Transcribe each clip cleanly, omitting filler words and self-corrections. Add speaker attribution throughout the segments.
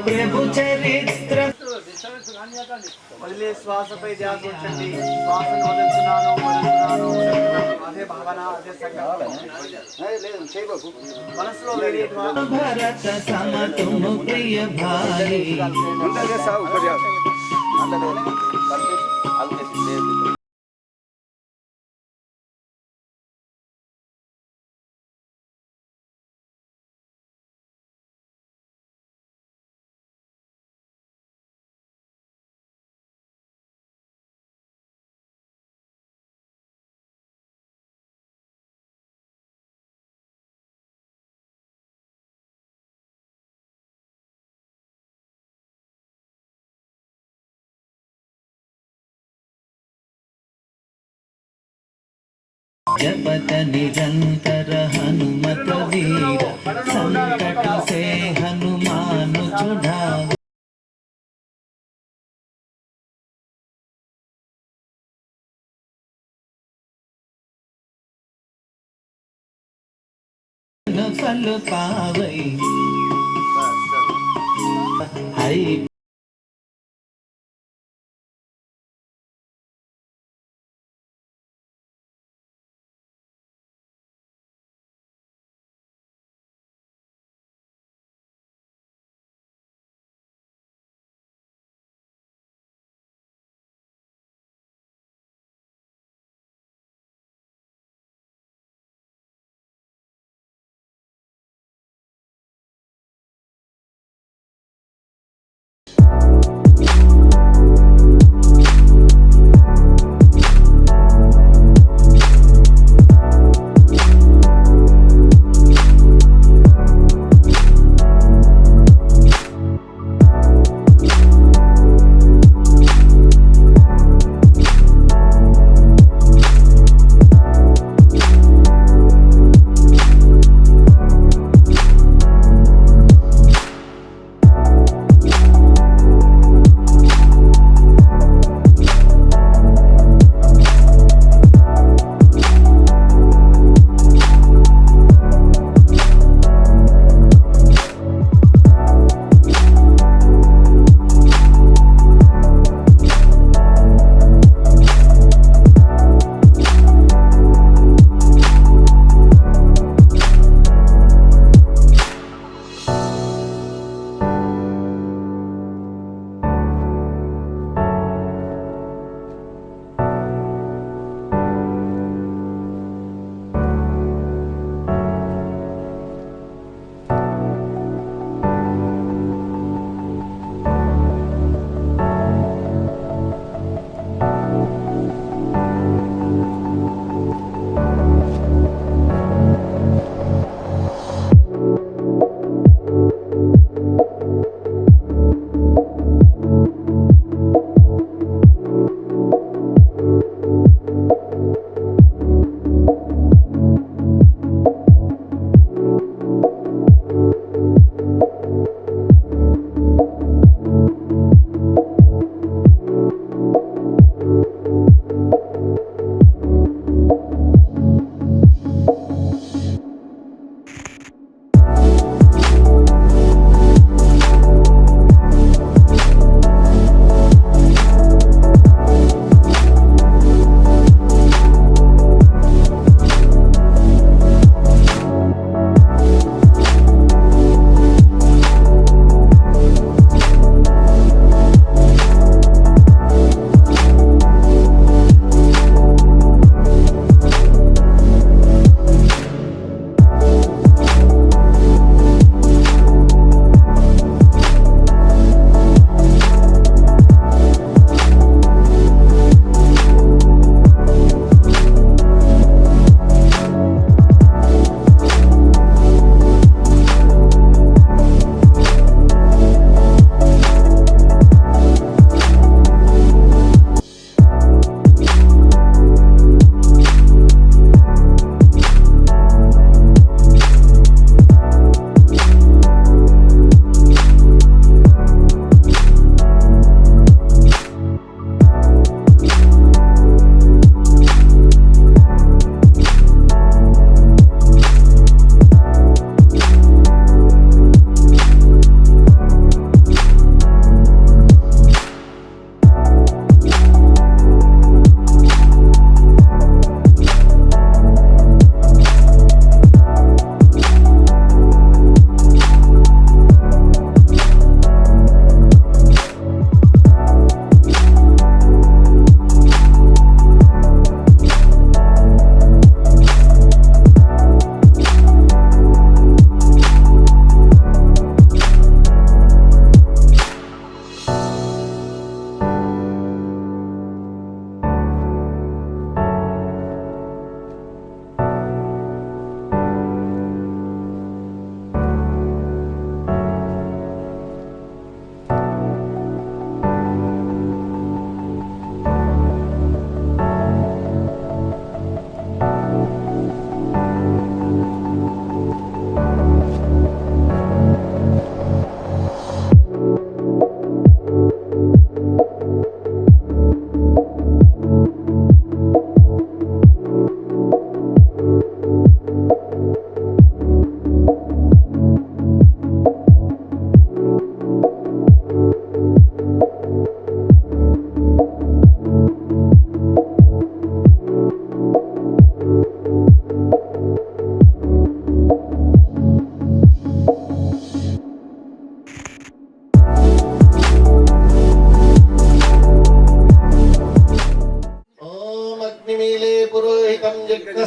Speaker 1: ప్రభు చరిత్ర వదిలే శ్వాసపై ధ్యాస ఉంచండి. శ్వాసను వదులుతున్నాను వదులుతున్నాను వదులుతున్నాను. అదే భావన, అదే సంకల్పం. మనసులో వేరే భరత సమతుము ప్రియ భారీ जपत निरंतर हनुमत वीर संकट से हनुमान छुड़ावे। फल पावै हरि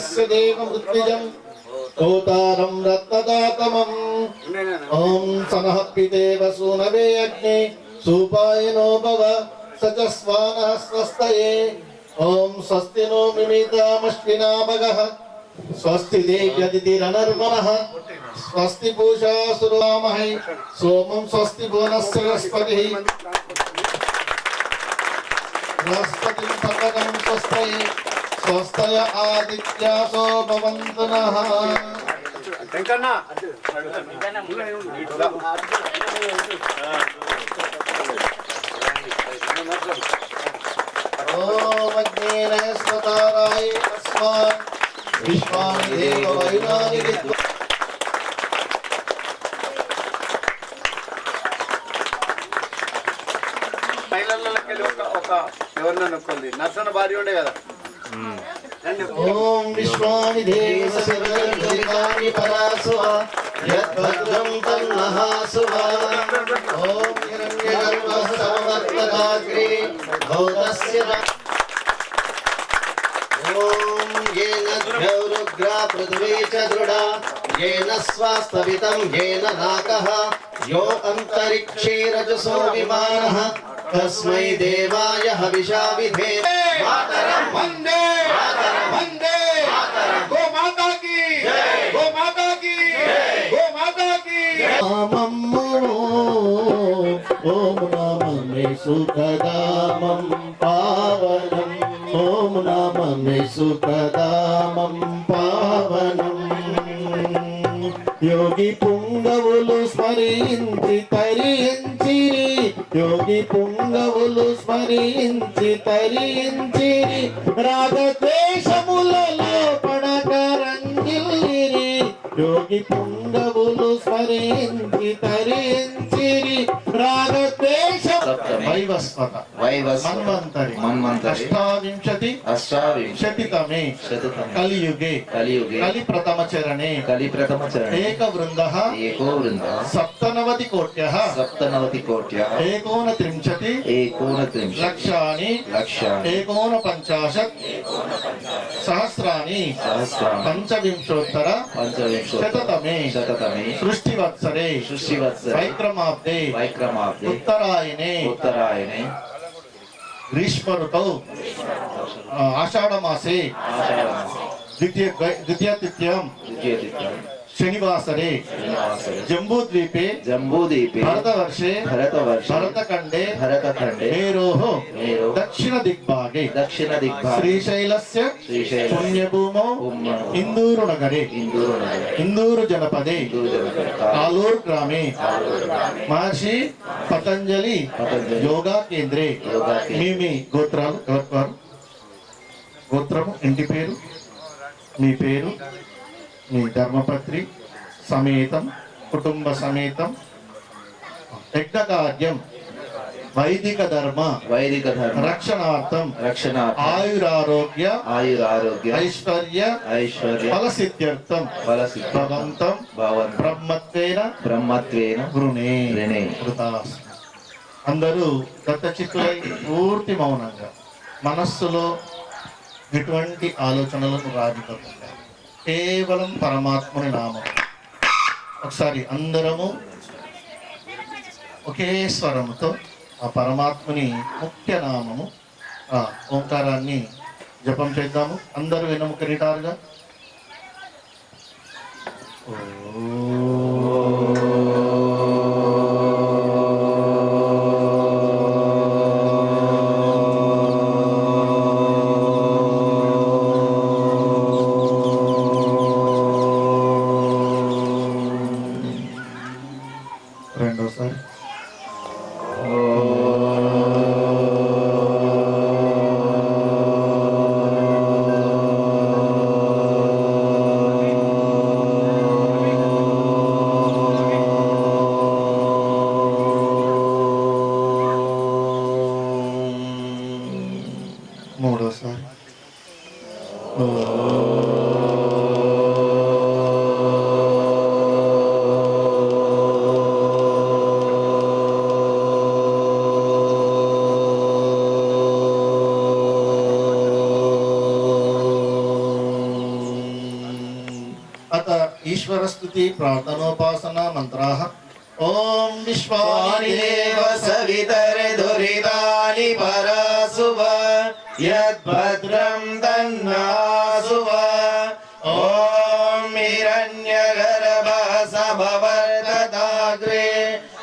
Speaker 2: यस्य देवमृत्युजं होतारं रत्नदातमम् ॐ सनः पितेव सूनवे अग्ने सूपायनो भव सचस्वानः स्वस्तये ॐ स्वस्ति नो मिमितामश्विनामगः स्वस्ति देव्यदितिरनर्मणः स्वस्ति पूषा सुरामहे सोमं स्वस्ति भुवनस्य बृहस्पतिः बृहस्पतिं पकरं स्वस्तये स्वस्तय आदित्यासो भवन्तु नः ॐ अग्नेन स्वताराय अस्मान् विश्वानि देव वैनानि विद्वा
Speaker 1: మహిళలకి ఒక ఎవరినో నొక్కుంది నర్సన భార్య ఉండే కదా
Speaker 2: ఓం విశ్వాని దేవ సర్వలోకాని పరాసువా యద్భద్రం తన్నహాసువా ఓం హిరణ్యగర్భః సమవర్తకాగ్రే భౌతస్య ఓం येन द्रौरुग्रा पृथ्वी च दृढा येन स्वास्तवितं येन नाकः यो अन्तरिक्षे रजसो विमानः तस्मै देवाय हविषा विधे मातरं वन्दे वन्दे गो माता की जय गो माता की जय गो माता की ओम नमः सुखदामं पावनं ओम नमः सुखदामं पावनं योगी पुंगवुलु स्मరించి తరించిరి योगी पुंगवुलु स्मరించి తరించిరి రాగద్వేషములలో పడకరంగిల్లిరి योगी पुंगवुलु स्मరించి తరించిరి రాగద్వేష వైవస్వత మన్వంతరి అష్టావింశతితమే కలియుగే కలి ప్రథమ చరణే ఏక వృందః సప్తనవతి కోట్యః ఏకోనత్రింశతి లక్షాని ఏకోనపంచాశత్ సహస్రాని పంచవింశోత్తర శతతమే సృష్టివత్సరే వైక్రమాబ్దే ఉత్తరాయణే గ్రీష్మ ఋతౌ ఆషాఢమాసే ద్వితీయతిథ్యం శనివాసరే జంబూద్వీపే భరతవర్షే భరతఖండే మేరోః దక్షిణ దిగ్భాగే శ్రీశైలస్య పుణ్యభూమౌ ఇందూరు నగరే ఇందూరు జనపదే ఆలూర్ గ్రామే మహర్షి పతంజలి యోగా కేంద్రే మీ గోత్రాలు ఎవరు గోత్రము ఇంటి పేరు మీ పేరు మీ ధర్మపత్రి సమేతం కుటుంబ సమేతం యజ్ఞకార్యం వైదిక ధర్మ రక్షణార్థం ఆయురారోగ్య ఐశ్వర్య ఫలసిద్ధ్యర్థం భవంతం బ్రహ్మత్వేన వృణే. అందరూ దత్తచిత్తులై పూర్తి మౌనంగా మనస్సులో ఎటువంటి ఆలోచనలను రానివ్వకుండా కేవలం పరమాత్ముని నామం. ఒకసారి అందరము ఒకే స్వరముతో ఆ పరమాత్ముని ముఖ్య నామము ఓంకారాన్ని జపం చేద్దాము. అందరూ వినముకరిటారుగా రెండోసారి మూడోసారి स्तुति प्रार्थनोपासना मन्त्राः ओम विश्वानि
Speaker 3: देव सवितर्दुरितानि परशुभ यद्भद्रं तन्नाशुभ ॐ हिरण्यगर्भः समवर्तताग्रे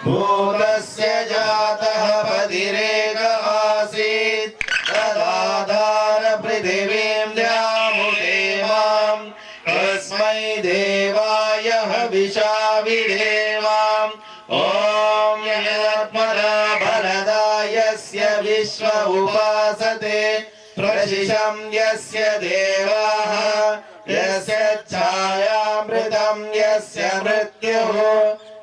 Speaker 3: भूतस्य जातः पतिरेक आसीत् तदाधार पृथिवीं द्यामुदेवां तस्मै देवाय हविषा विधेवाम् ॐ यत्परा बलदायस्य विश्व उपासते प्रशिशं यस्य देवाः यस्य छायामृतं यस्य मृत्युः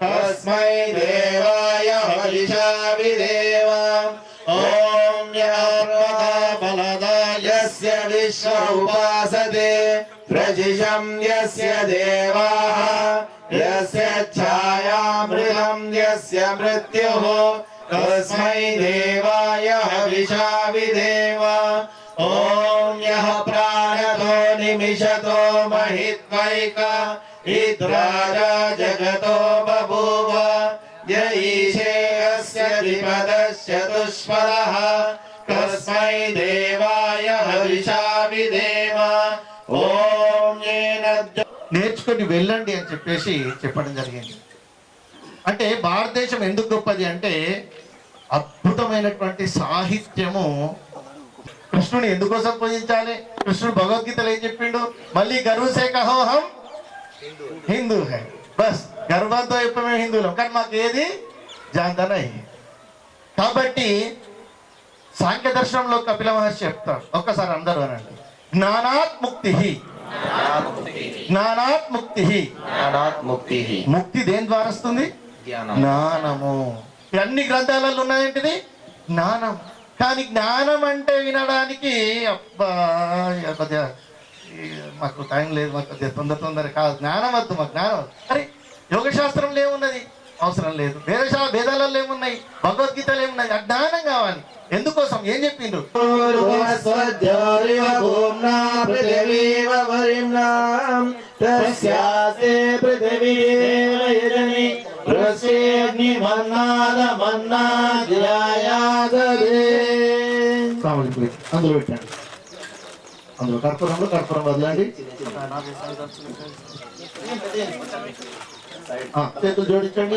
Speaker 3: तस्मै देवाय हविषा विधेवाम् ॐ यत्परा बलदायस्य विश्व उपासते प्रशिशं यस्य देवाः यस्य छायामृतं यस्य मृत्युः तस्मै देवाय हविषा विधेम ॐ यः प्राणतो निमिषतो महित्वैक इद्राजा जगतो बभूव य ईशे अस्य द्विपदश्चतुष्पदः तस्मै देवाय हविषा विधेम ॐ येन
Speaker 2: నేర్చుకొని వెళ్ళండి అని చెప్పేసి చెప్పడం జరిగింది. అంటే భారతదేశం ఎందుకు గొప్పది అంటే అద్భుతమైనటువంటి సాహిత్యము. కృష్ణుని ఎందుకోసం పూజించాలి? కృష్ణుడు భగవద్గీతలో ఏం చెప్పిండు? మళ్ళీ గర్వసే కహో హం హిందూ హై, బస్ గర్వంతో చెప్పి మేము హిందువులం, కానీ మాకు ఏది జాంతన. కాబట్టి సాంఖ్య దర్శనంలో కపిల మహర్షి చెప్తాడు, ఒక్కసారి అందరూ అనండి, జ్ఞానాత్ ముక్తి. జ్ఞానాత్ ముక్తి. ముక్తి దేని ద్వారా వస్తుంది? జ్ఞానము. అన్ని గ్రంథాలలో ఉన్నాయంటిది జ్ఞానం. కానీ జ్ఞానం అంటే వినడానికి అబ్బా కొద్దిగా మాకు టైం లేదు, మాకు కొద్దిగా తొందర కాదు, జ్ఞానం వద్దు మాకు, జ్ఞానం వద్దు. అరే యోగ శాస్త్రంలో ఏమున్నది? అవసరం లేదు. వేదాలలో ఏమున్నాయి? భగవద్గీతలో ఏమున్నాయి? అజ్ఞానం కావాలి. ఎందుకోసం? ఏం చెప్పిండ్రు? అందులో పెట్టండి, అందులో కర్పూరంలో కర్పూరం వదలండి. చేతులు జోడించండి.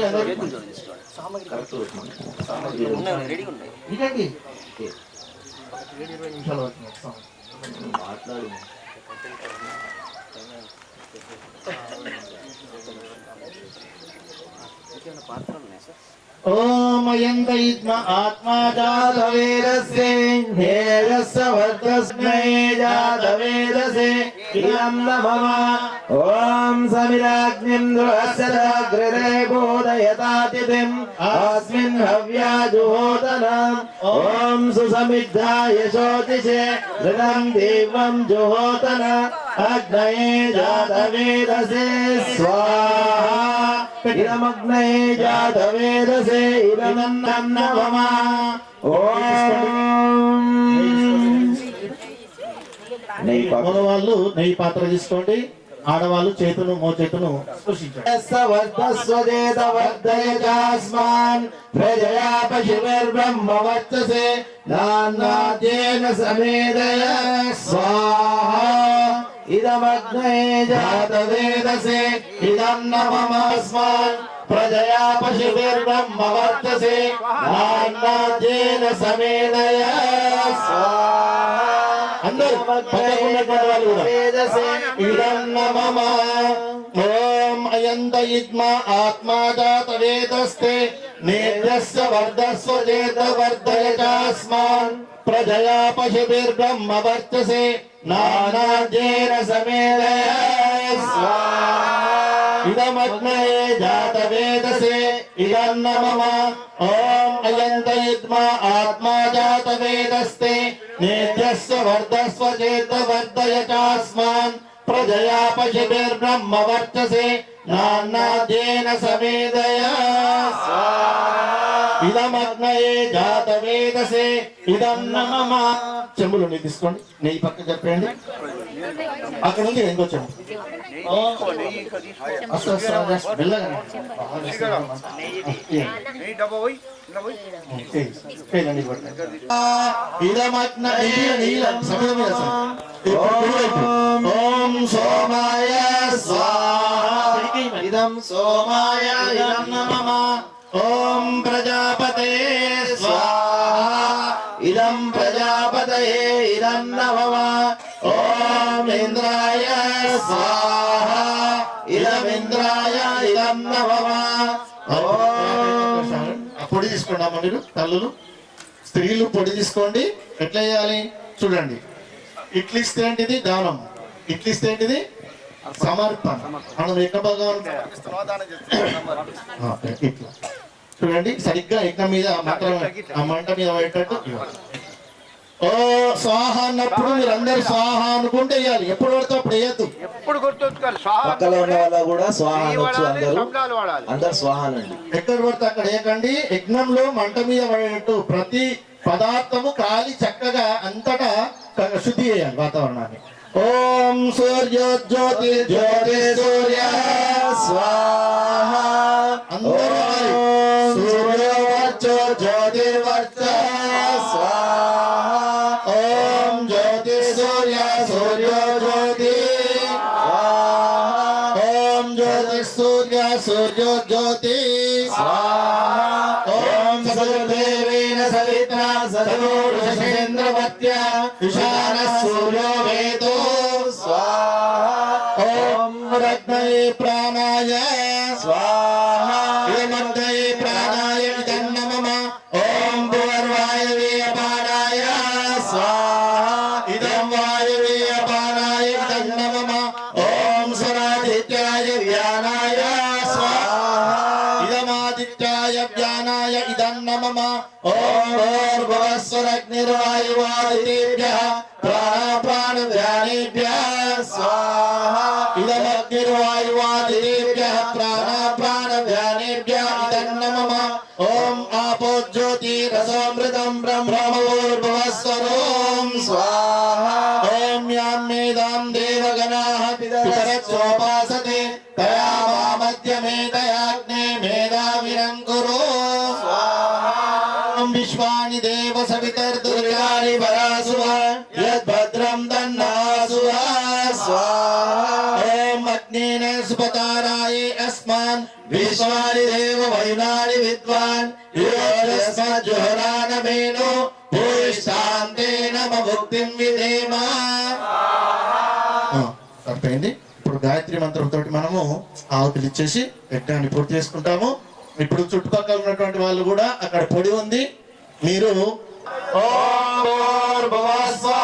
Speaker 2: ఇదండి 20 నిమిషాలు మాట్లాడు. ఓం అయంతయిత్మ ఆత్మా జాతవేదస్య హేయస్య వర్తస్మై జాతవేదసే ఇయం నమః. ఓం సమిరాగ్నిం ధ్రువస్య జాగ్రతే బోధయతాతిథిం అస్మిన్ హవ్యా జుహోతనం. ఓం సుసమిద్ధాయ శోతిషే ఋతం దేవం జుహోతన అగ్నయే జాతవేదసే స్వాహా. ఇదమగ్నయే జాతవేదసే ఇదమన్నం నమః. ఓం మగవాళ్ళు నెయ్యి పాత్ర తీసుకోండి, ఆడవాళ్ళు చేతులు మోచేతును స్పృశించండి. ప్రజయా పశుభిర్బ్రహ్మవర్చసే నాన్నాద్యేన సమేదయ స్వాహా. ఇదమగ్నయే జాతవేదసే ఇదం నమస్మాన్ ప్రజయా పశుభిర్బ్రహ్మవర్చసే నాన్నాద్యేన సమేదయ స్వాహా. అందరూ ఇదం నమః. ఓం అయంతయిత్మ ఆత్మా జాతవేదస్తే నేత్రస్య వర్ధస్వ చేతవర్ధయతాస్మాన్ ప్రజయా పశుభిర్బ్రహ్మవర్చసే నానాద్యేన సమేదయ స్వాహా. ఇదమగ్నయే జాతవేదసే ఇదం నమః. ఓం అయంతయిత్మ ఆత్మా జాతవేదస్తే నేత్రస్య వర్ధస్వ చేతవర్ధయతాస్మాన్ ప్రజయా పశుభిర్బ్రహ్మవర్చసే నాన్నాద్యేన సమేదయ స్వాహా. ఇదమగ్నయే జాతవేదసే ఇదం నమః. చెంబులు తీసుకోండి, నెయ్యి పక్క చెప్పండి. అక్కడ ఉంది ఇంకో చెంబు. మెల్లగా
Speaker 3: ఓం సోమాయ స్వాహా ఇదం సోమాయ ఇదం నమః ఓం ప్రజాపతయే స్వాహా ఇదం ప్రజాపతయే ఇదం నమః ఓం ఇంద్రాయ స్వాహా ఇదం ఇంద్రాయ ఇదం నమః ఓం
Speaker 2: పొడి తీసుకున్నామా మీరు తల్లులు స్త్రీలు పొడి తీసుకోండి. ఎట్లా చేయాలి చూడండి. ఇట్లా ఇస్తే ఏంటిది దానం, ఇట్లా ఇస్తే ఏంటిది సమర్పణ. మనం యజ్ఞ భగవాన్ ఇట్లా చూడండి సరిగ్గా యజ్ఞం మీద మాత్రం ఆ మంట మీద పెట్టట్టు ఓ స్వాహ అన్నప్పుడు మీరు అందరు స్వాహ అనుకుంటే వేయాలి. ఎప్పుడు పడితే అప్పుడు వేయద్దు.
Speaker 1: ఎప్పుడు గుర్తుంచుకోవాలి
Speaker 3: పక్కలో ఉన్న వాళ్ళ కూడా స్వాహ అనొచ్చు. అందరు స్వాహ అనండి.
Speaker 2: ఎక్కడ పడితే అక్కడ వేయకండి. యజ్ఞంలో మంట మీద పడేటట్టు ప్రతి పదార్థము కాలి చక్కగా అంతటా శుద్ధి చేయాలి వాతావరణాన్ని. ఓం సూర్యోజ్యోతి జ్యోతి సూర్య
Speaker 3: స్వాహ
Speaker 2: అందరూ
Speaker 3: సూర్యవర్చో జ్యోతిర్వర్చ స్వాహ ఓం జ్యోతి సూర్య సూర్యో జ్యోతి స్వాహ
Speaker 2: ఓం జ్యోతి సూర్య సూర్యో జ్యోతి
Speaker 3: స్వాహ ఓం సదుర్దేవేన సవిత్రా సదోషేంద్రవత్య విశాన సూర్యో వేదో స్వాహ
Speaker 2: ఓం రత్నయే ప్రాణాయ
Speaker 3: స్వాహ
Speaker 2: ఇదమగ్నయే ప్రాణాయ ఇదం నమః.
Speaker 3: ఓం భూర్వాయవే అపానాయ స్వాహ
Speaker 2: ఇదం వాయవే అపానాయ ఇదం నమః.
Speaker 3: ఓం స్వరాదిత్యాయ వ్యానాయ స్వాహ
Speaker 2: ఇదమాదిత్యాయ వ్యానాయ ఇదం నమః.
Speaker 3: ఓం భూర్భువస్వరగ్నిర్వాయువాదితేభ్యః ప్రాణాపానవ్యానేభ్యः స్వాహ
Speaker 2: ఇదమగ్నిర్వాయువాదితేభ్యః ప్రాణాపానవ్యానేభ్యः ఇదం నమః. ఓం ఆపో జ్యోతిరసోమృతం బ్రహ్మభూర్భువస్వరోం
Speaker 3: స్వాహ
Speaker 2: ఓం యాన్మేదాం దేవగణాః పితరస్యోపాసతే తయా మధ్యమే తయాగ్నే మేధావిరం కురు. ఓం విశ్వాని దేవ సవితర్దుర్గాని పరాసువ యద్భద్రం తన్నాసువ
Speaker 3: స్వాహ
Speaker 2: ఓం అగ్నేన సుపతారాయే అస్మాన్
Speaker 3: విశ్వాని దేవ వైనాని విద్వాన్ యోజస్మజ్జుహరానమేను భూయిష్టాంతే నమ భుక్తిం విధేమ.
Speaker 2: అర్థమైంది. ఇప్పుడు గాయత్రి మంత్రంతో మనము ఆహుతులు ఇచ్చేసి యజ్ఞాన్ని పూర్తి చేసుకుంటాము. ఇప్పుడు చుట్టుపక్కల ఉన్నటువంటి వాళ్ళు కూడా అక్కడ పొడి ఉంది మీరు
Speaker 3: ఓం భూర్భువస్వః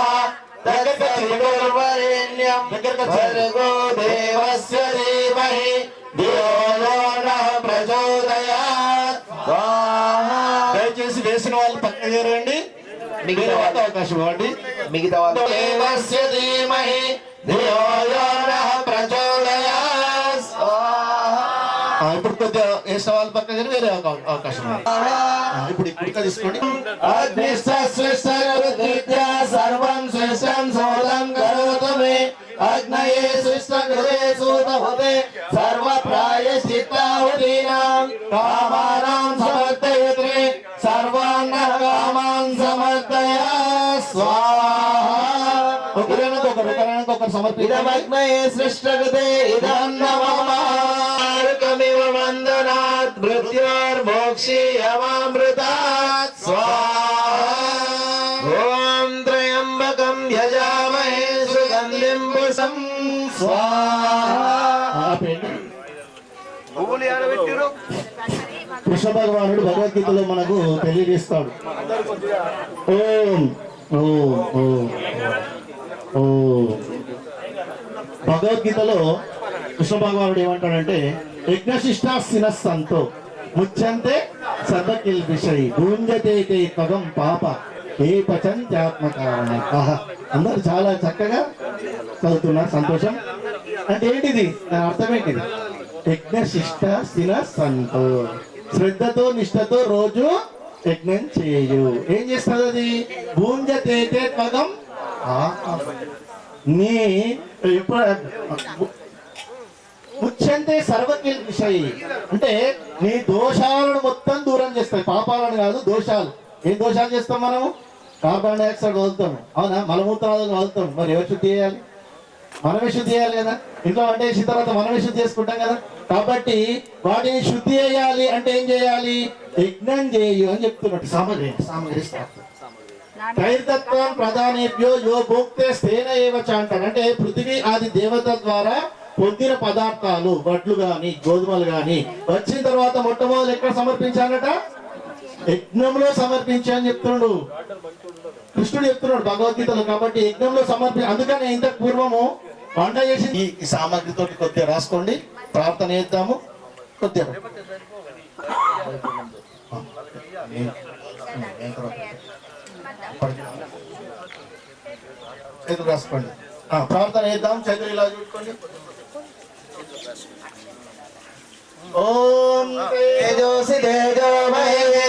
Speaker 3: తత్సవితుర్వరేణ్యం భర్గో దేవస్య ధీమహి ధియో యో నః ప్రచోదయాత్. స్వాహ
Speaker 2: దయచేసి వేసిన వాళ్ళు పక్కన చేరండి. మిగతా వాళ్ళకి అవకాశం ఇవ్వండి.
Speaker 3: మిగతా వాళ్ళు దేవస్య ధీమహి ధియో యో నః ప్రచోదయాత్. స్వాహ
Speaker 2: ఇప్పుడు కొద్దిగా వేసిన వాళ్ళ పక్కన చేరి వేరే అవకాశం ఉంది. ఇప్పుడు ఇక్కడ తీసుకోండి.
Speaker 3: అగ్నిస్వస్విష్టృత్యా సర్వం సృష్టం సోదం కరోతు మే అగ్నయే సృష్టకృతే సూతహుతే సర్వప్రాయశ్చిత్తాహుతీనాం కామానాం సమర్థయతే సర్వాన్ కామాన్ సమర్థయ స్వాహా.
Speaker 2: ఒకరికొకరు సమర్పించండి.
Speaker 3: ఇదమగ్నయే సృష్టకృతే ఇదం నమః కమివ వందనాత్ మృత్యోర్మోక్షీయమామృతాత్ స్వాహా. ఓం త్రయంబకం యజామహే సుగంధిం పుష్పం స్వాహా.
Speaker 1: పువ్వులు ఏడబెట్టిరు
Speaker 2: కృష్ణ భగవానుడు భగవద్గీతలో మనకు తెలియజేస్తాడు. ఓం ఓం ఓం ఓం. భగవద్గీతలో కృష్ణ భగవానుడు ఏమంటాడంటే యజ్ఞశిష్టాస్సినస్సంతో ముచ్యంతే సర్వకిల్ విషయ్ భూంజతే త్వగం పాప ఏ పచంత్యాత్మకారణ. ఆహా, అందరు చాలా చక్కగా చదువుతున్నారు, సంతోషం. అంటే ఏంటిది దాని అర్థం ఏంటిది? యజ్ఞశిష్టాస్సినస్సంతో శ్రద్ధతో నిష్ఠతో రోజు యజ్ఞం చేయు. ఏం చేస్తుంది అది? భూంజతే త్వగం నీ ఎప్పుడు ముచ్చంతే సర్వకిల్ విషయి అంటే నీ దోషాలను మొత్తం దూరం చేస్తాయి. పాపాలను కాదు, దోషాలు. ఏం దోషాలు చేస్తాం మనము? కార్బన్ డైఆక్సైడ్ వదులుతాం, అవునా? మలమూత్రాలను వదులుతాం. మరి ఎవరు శుద్ధి చేయాలి? మనమే శుద్ధి చేయాలి కదా. ఇంట్లో వంట చేసిన తర్వాత మనమే శుద్ధి చేసుకుంటాం కదా. కాబట్టి వాటిని శుద్ధి చేయాలి అంటే ఏం చేయాలి? యజ్ఞం చేయు అని చెప్తున్నట్టు. సామగ్రి తైర్తత్వం ప్రధానేభ్యో యో భోక్తే స్థేన ఏవచ అంటాడు. అంటే పృథివీ ఆది దేవత ద్వారా పొందిన పదార్థాలు, వడ్లు గాని గోధుమలు గాని వచ్చిన తర్వాత మొట్టమొదటి ఎక్కడ సమర్పించాలట? యజ్ఞంలో సమర్పించని చెప్తున్నాడు కృష్ణుడు, చెప్తున్నాడు భగవద్గీతలో. కాబట్టి యజ్ఞంలో అందుకని ఇంతకు పూర్వము వంట చేసి ఈ సామాగ్రితో కొద్దిగా రాసుకోండి, ప్రార్థన చేద్దాము. కొద్దిగా చేతులు రాసుకోండి, ప్రార్థన చేద్దాం. చేతులు ఇలా చూసుకోండి. ఓం తేజోసి తేజోమయే,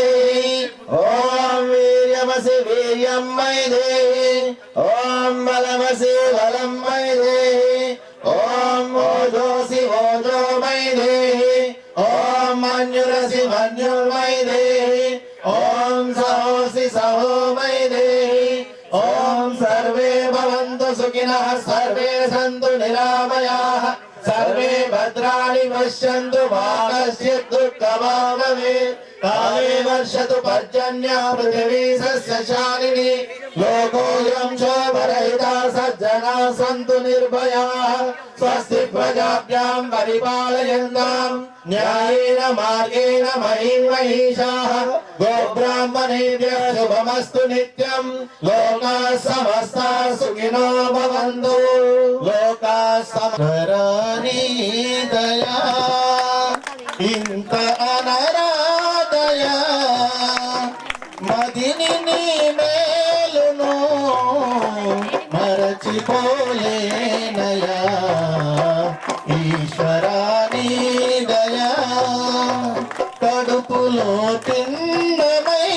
Speaker 2: ఓం వీర్యమసి వీర్యమయే, ఓం బలమసి బలమయే, ఓం ఓజోసి ఓజోమయే, ఓం మన్యురసి మన్యుర్మయే, ఓం సహోసి సహోమయే, ఓం సర్వే భవంతు సుఖినః సర్వే సంతు నిరామయాః सर्वे भद्राणि पश्यन्तु मा कश्चित् दुःखभाग् भवेत्। काले वर्षतु पर्जन्यः पृथिवी सस्यशालिनी, लोकोऽयं क्षोभरहितः सज्जनाः सन्तु निर्भयाः। स्वस्ति प्रजाभ्यां परिपालयन्तां न्यायेन मार्गेण महीं महिषाः। गोब्राह्मणेभ्यः शुभमस्तु नित्यं, लोकाः समस्ताः सुखिनो भवन्तु। लोकाः समरानी दया इंत अनरादया మదిని నీ మేలును మరచిపోలేనయా ఈశ్వరాని దయా. కడుపులో తిన్నమై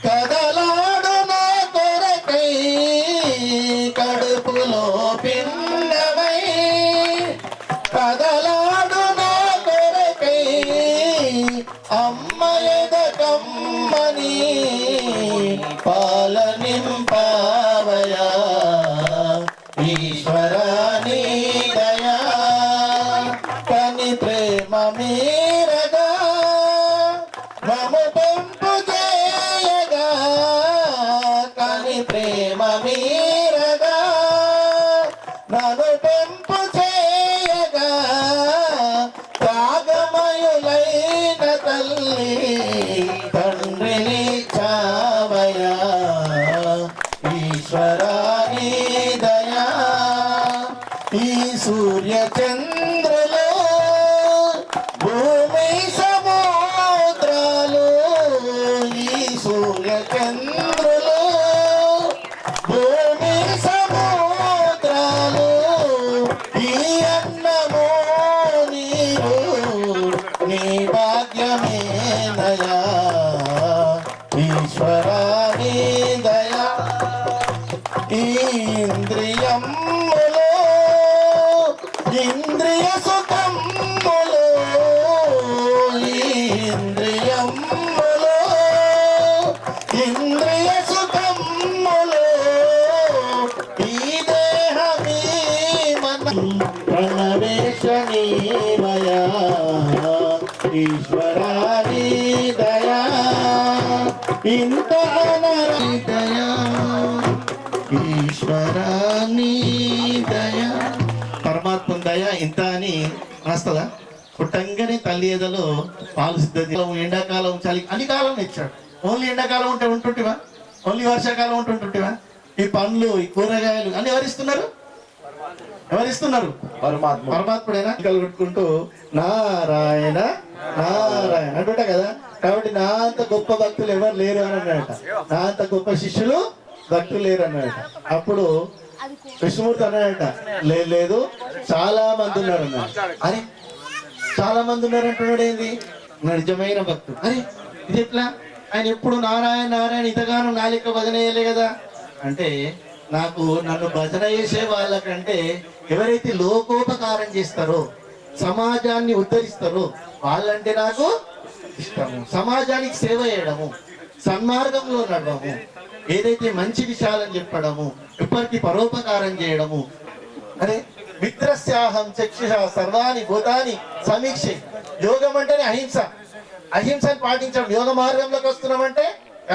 Speaker 2: కదలాడు నా కొరకై, కడుపులో పిన్నమై కదలాడు నా కొరకై, అమ్మయద కమ్మని పాలనింపావయా ఈశ్వరాని దయా. కని ప్రేమ మీరగా మము పెంపు చేయగా, కని ప్రేమ మీరగా నన్ను పెంపు చేయగా, త్యాగమయులైన తల్లి తండ్రిని చావయా ఈశ్వరాని దయా. ఈ సూర్య చంద్రులు భూమి సముద్రాలు, ఈ సూర్య చంద్రులు భూమి సముద్రాలు, ఈ అన్నము నీరు నీ భాగ్యమేనయా ఈశ్వరాని దయా. ఈ ఇంద్రియములో ఇంద్రియ సుఖములో, ఈ ఇంద్రియములో ఇంద్రియ సుఖములో, ఈ దేహమీ మన ప్రణవేశనీమయా ఈశ్వరాని దయా. ఇంత దయా ఈశ్వరాని దయా. పరమాత్మ దయ ఇంత అని రాస్తుందా? పుట్టంగానే తల్లి ఎదలో పాలు సిద్ధం. ఎండాకాలం చలి అన్ని కాలం ఇచ్చాడు. ఓన్లీ ఎండాకాలం ఉంటే ఉంటుంటివా? ఓన్లీ వర్షాకాలం ఉంటుంటుంటివా? ఈ పండ్లు ఈ కూరగాయలు అన్ని ఎవరిస్తున్నారు? ఎవరిస్తున్నారు? పరమాత్ముడైనా కలుగుకుంటూ నారాయణ నారాయణ అంటుంటా కదా. కాబట్టి నా అంత గొప్ప భక్తులు ఎవరు లేరు అని అన్నాడట. నా అంత గొప్ప శిష్యులు భక్తులు లేరు అన్నాడట. అప్పుడు కృష్ణమూర్తి అన్నాడట, లేదు చాలా మంది ఉన్నారు అన్నాడు. అరే చాలా మంది ఉన్నారు అంటున్నాడు. ఏంది? నిజమైన భక్తుడు. అరే ఇది ఎట్లా? ఆయన ఎప్పుడు నారాయణ నారాయణ ఇంతగానో నాలిక భజన చేయలే కదా అంటే, నాకు నన్ను భజన చేసే వాళ్ళకంటే ఎవరైతే లోకోపకారం చేస్తారో, సమాజాన్ని ఉద్ధరిస్తారో వాళ్ళంటే నాకు ఇష్టము. సమాజానికి సేవ చేయడము, సన్మార్గంలో నడవము, ఏదైతే మంచి విషయాలని చెప్పడము, ఎప్పటికీ పరోపకారం చేయడము. అరే మిత్రస్యాహం చక్షుష సర్వాణి భూతాని సమీక్షే. యోగం అంటేనే అహింస. అహింసను పాటించడం. యోగ మార్గంలోకి వస్తున్నామంటే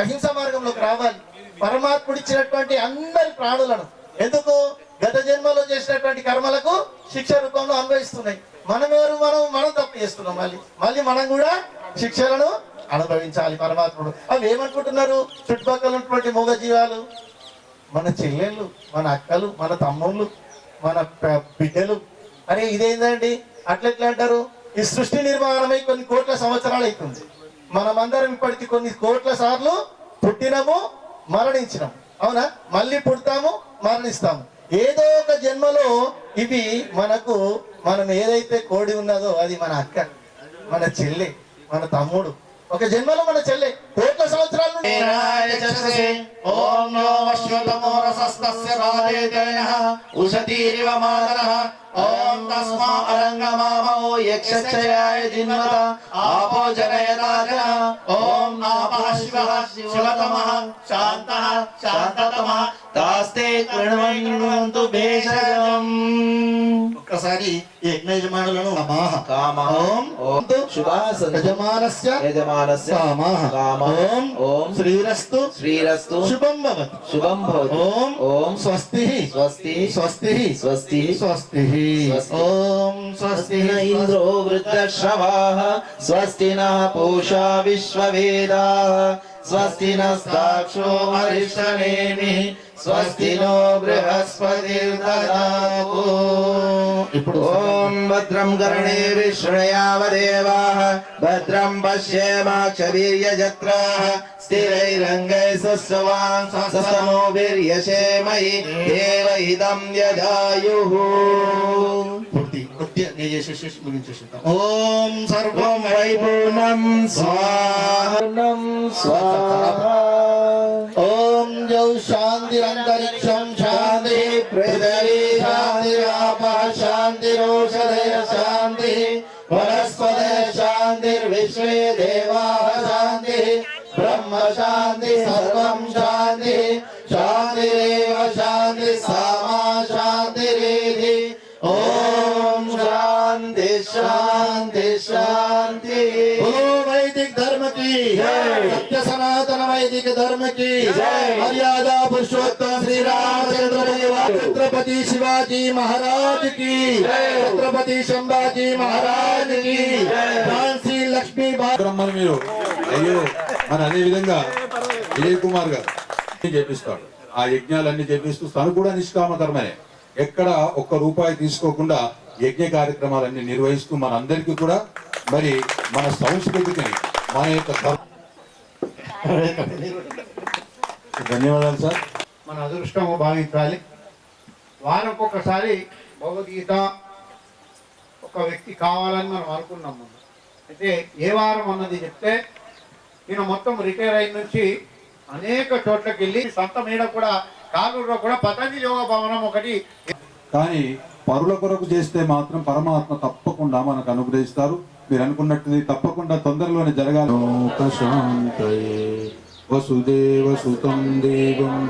Speaker 2: అహింస మార్గంలోకి రావాలి. పరమాత్ముడు ఇచ్చినటువంటి అందరి ప్రాణులను ఎందుకు గత జన్మలో చేసినటువంటి కర్మలకు శిక్ష రూపంలో అనుభవిస్తున్నాయి. మనం తప్పు చేస్తున్నాం. మళ్ళీ మనం కూడా శిక్షలను అనుభవించాలి. పరమాత్ముడు అవి ఏమనుకుంటున్నారు? చుట్టుపక్కల ఉన్నటువంటి మూగ జీవాలు, మన చెల్లెళ్ళు, మన అక్కలు, మన తమ్ముళ్ళు, మన బిడ్డలు. అరే ఇదేందండి అట్లెట్లా అంటారు? ఈ సృష్టి నిర్మాణమై కొన్ని కోట్ల సంవత్సరాలు అవుతుంది. మనమందరం ఇప్పటికి కొన్ని కోట్ల సార్లు పుట్టినము, మరణించినాము. అవునా? మళ్ళీ పుడతాము, మరణిస్తాము. ఏదో ఒక జన్మలో ఇవి మనం ఏదైతే కోడి ఉన్నదో అది మన అక్క, మన చెల్లె, మన తమ్ముడు. ఒక జన్మలో మన చెల్లె కోట్ల సంవత్సరాల నుండి
Speaker 3: ఓం తస్మా అరంగమామో యక్షక్షయాయ జిన్మత ఆపో జనయదాజన ఓం నాపః శివః శివతమః శాంతః శాంతతమః తాస్తే కృణ్వంతు భేషజం.
Speaker 2: ఒక్కసారి యజ్ఞ యజమానులను
Speaker 3: ఓం శుభాసన
Speaker 2: యజమానస్య
Speaker 3: కామః ఓం
Speaker 2: శ్రీరస్తు
Speaker 3: శ్రీరస్తు
Speaker 2: శుభం భవతు
Speaker 3: శుభం భవతు
Speaker 2: ఓం స్వస్తి
Speaker 3: స్వస్తి
Speaker 2: స్వస్తి
Speaker 3: స్వస్తి
Speaker 2: స్వస్తి ఓం స్వస్తి
Speaker 3: స్వస్తి న ఇంద్రో వృద్ధశ్రవాః స్వస్తి నః పూషా విశ్వవేదాః స్వస్తి నస్తాక్షో అరిష్టనేమిః స్వస్తి నో బృహస్పతిర్దదాతు.
Speaker 2: ఇప్పుడు
Speaker 3: ఓం భద్రం కర్ణేభిః శృణుయామదేవాః భద్రం పశ్యేమాక్షవీర్యజత్రాః స్థిరైరంగైః సుష్ఠువాంసస్తనూభిర్యశేమహి దేవ ఇదం యజాయుః.
Speaker 2: ఓం సర్వం
Speaker 3: వైపూర్ణం స్వాహం స్వాహా.
Speaker 2: ఓం జౌ శాంతిరంతరిక్షం శాంతి పృథివీ శాంతిరాపః శాంతిరోషధయ శాంతి వనస్పతయ శాంతిర్విశ్వే దేవాః శాంతి బ్రహ్మ శాంతి సర్వం శాంతి శాంతిరేవ శాంతి సామా శాంతిరేధి. ఓం శాంతి శాంతి శాంతి. వైదిక ధర్మ की सत्य सनातन वैदिक धर्म की मर्यादा पुरुषोत्तम श्री रामचंद्र छत्रपति शिवाजी महाराज की छत्रपति संभाजी महाराज की झांसी लक्ष्मी
Speaker 4: బ్రహ్మను మీరు అయ్యో మన అదే విధంగా విజయ్ కుమార్ గారు చేపిస్తాడు. ఆ యజ్ఞాలన్నీ చేపిస్తూ తను కూడా నిష్కామ కర్మనే. ఎక్కడ ఒక్క రూపాయి తీసుకోకుండా యజ్ఞ కార్యక్రమాలన్నీ నిర్వహిస్తూ మనందరికీ కూడా మరి మన సంస్కృతిని మన యొక్క ధన్యవాదాలు సార్.
Speaker 1: మన అదృష్టము భావించాలి. వారొక్కొక్కసారి భగవద్గీత ఒక వ్యక్తి కావాలని మనం అనుకున్నాము. అయితే ఏ వారం అన్నది చెప్తే నేను మొత్తం రిటైర్ అయిన నుంచి అనేక చోట్లకి వెళ్ళి సొంత మీద కూడా కాలూరులో కూడా పతంజలి యోగ భవనం ఒకటి.
Speaker 4: కానీ పరుల కొరకు చేస్తే మాత్రం పరమాత్మ తప్పకుండా మనకు అనుగ్రహిస్తారు. మీరు అనుకున్నట్టు తప్పకుండా తొందరలోనే జరగాలి. వసుదేవ సుతం దేవం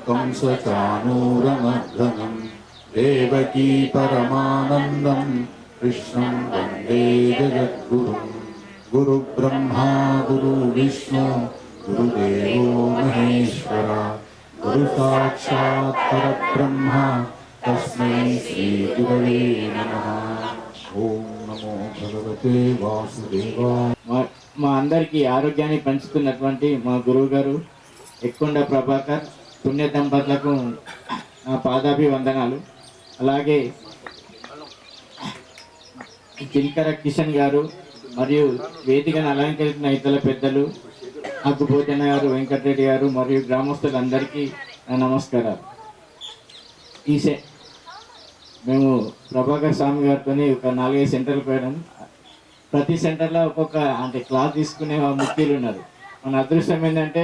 Speaker 4: కంసచానూరమర్దనం దేవకీ పరమానందం కృష్ణం వందే జగద్గురుం. గురు బ్రహ్మా గురు విష్ణు గురుదేవో మహేశ్వర గురు సాక్షాత్ పరబ్రహ్మ తస్మై శ్రీ గురవే నమః. ఓం నమో భగవతే వాసుదేవాయ.
Speaker 5: మా అందరికీ ఆరోగ్యాన్ని పంచుతున్నటువంటి మా గురువు గారు ఎక్కుండ ప్రభాకర్ పుణ్య దంపతులకు నా పాదాభివందనాలు. అలాగే చిల్కర కిషన్ గారు మరియు వేదికను అలంకరించిన ఇతర పెద్దలు అగ్గుపోతన్న గారు, వెంకటరెడ్డి గారు మరియు గ్రామస్తులందరికీ నా నమస్కారాలు. మేము ప్రభాకర్ స్వామి గారితో ఒక 4-5 సెంటర్లు పోయడం. ప్రతి సెంటర్లో ఒక్కొక్క క్లాస్ తీసుకునే ముఖ్యులు ఉన్నారు. మన అదృష్టం ఏంటంటే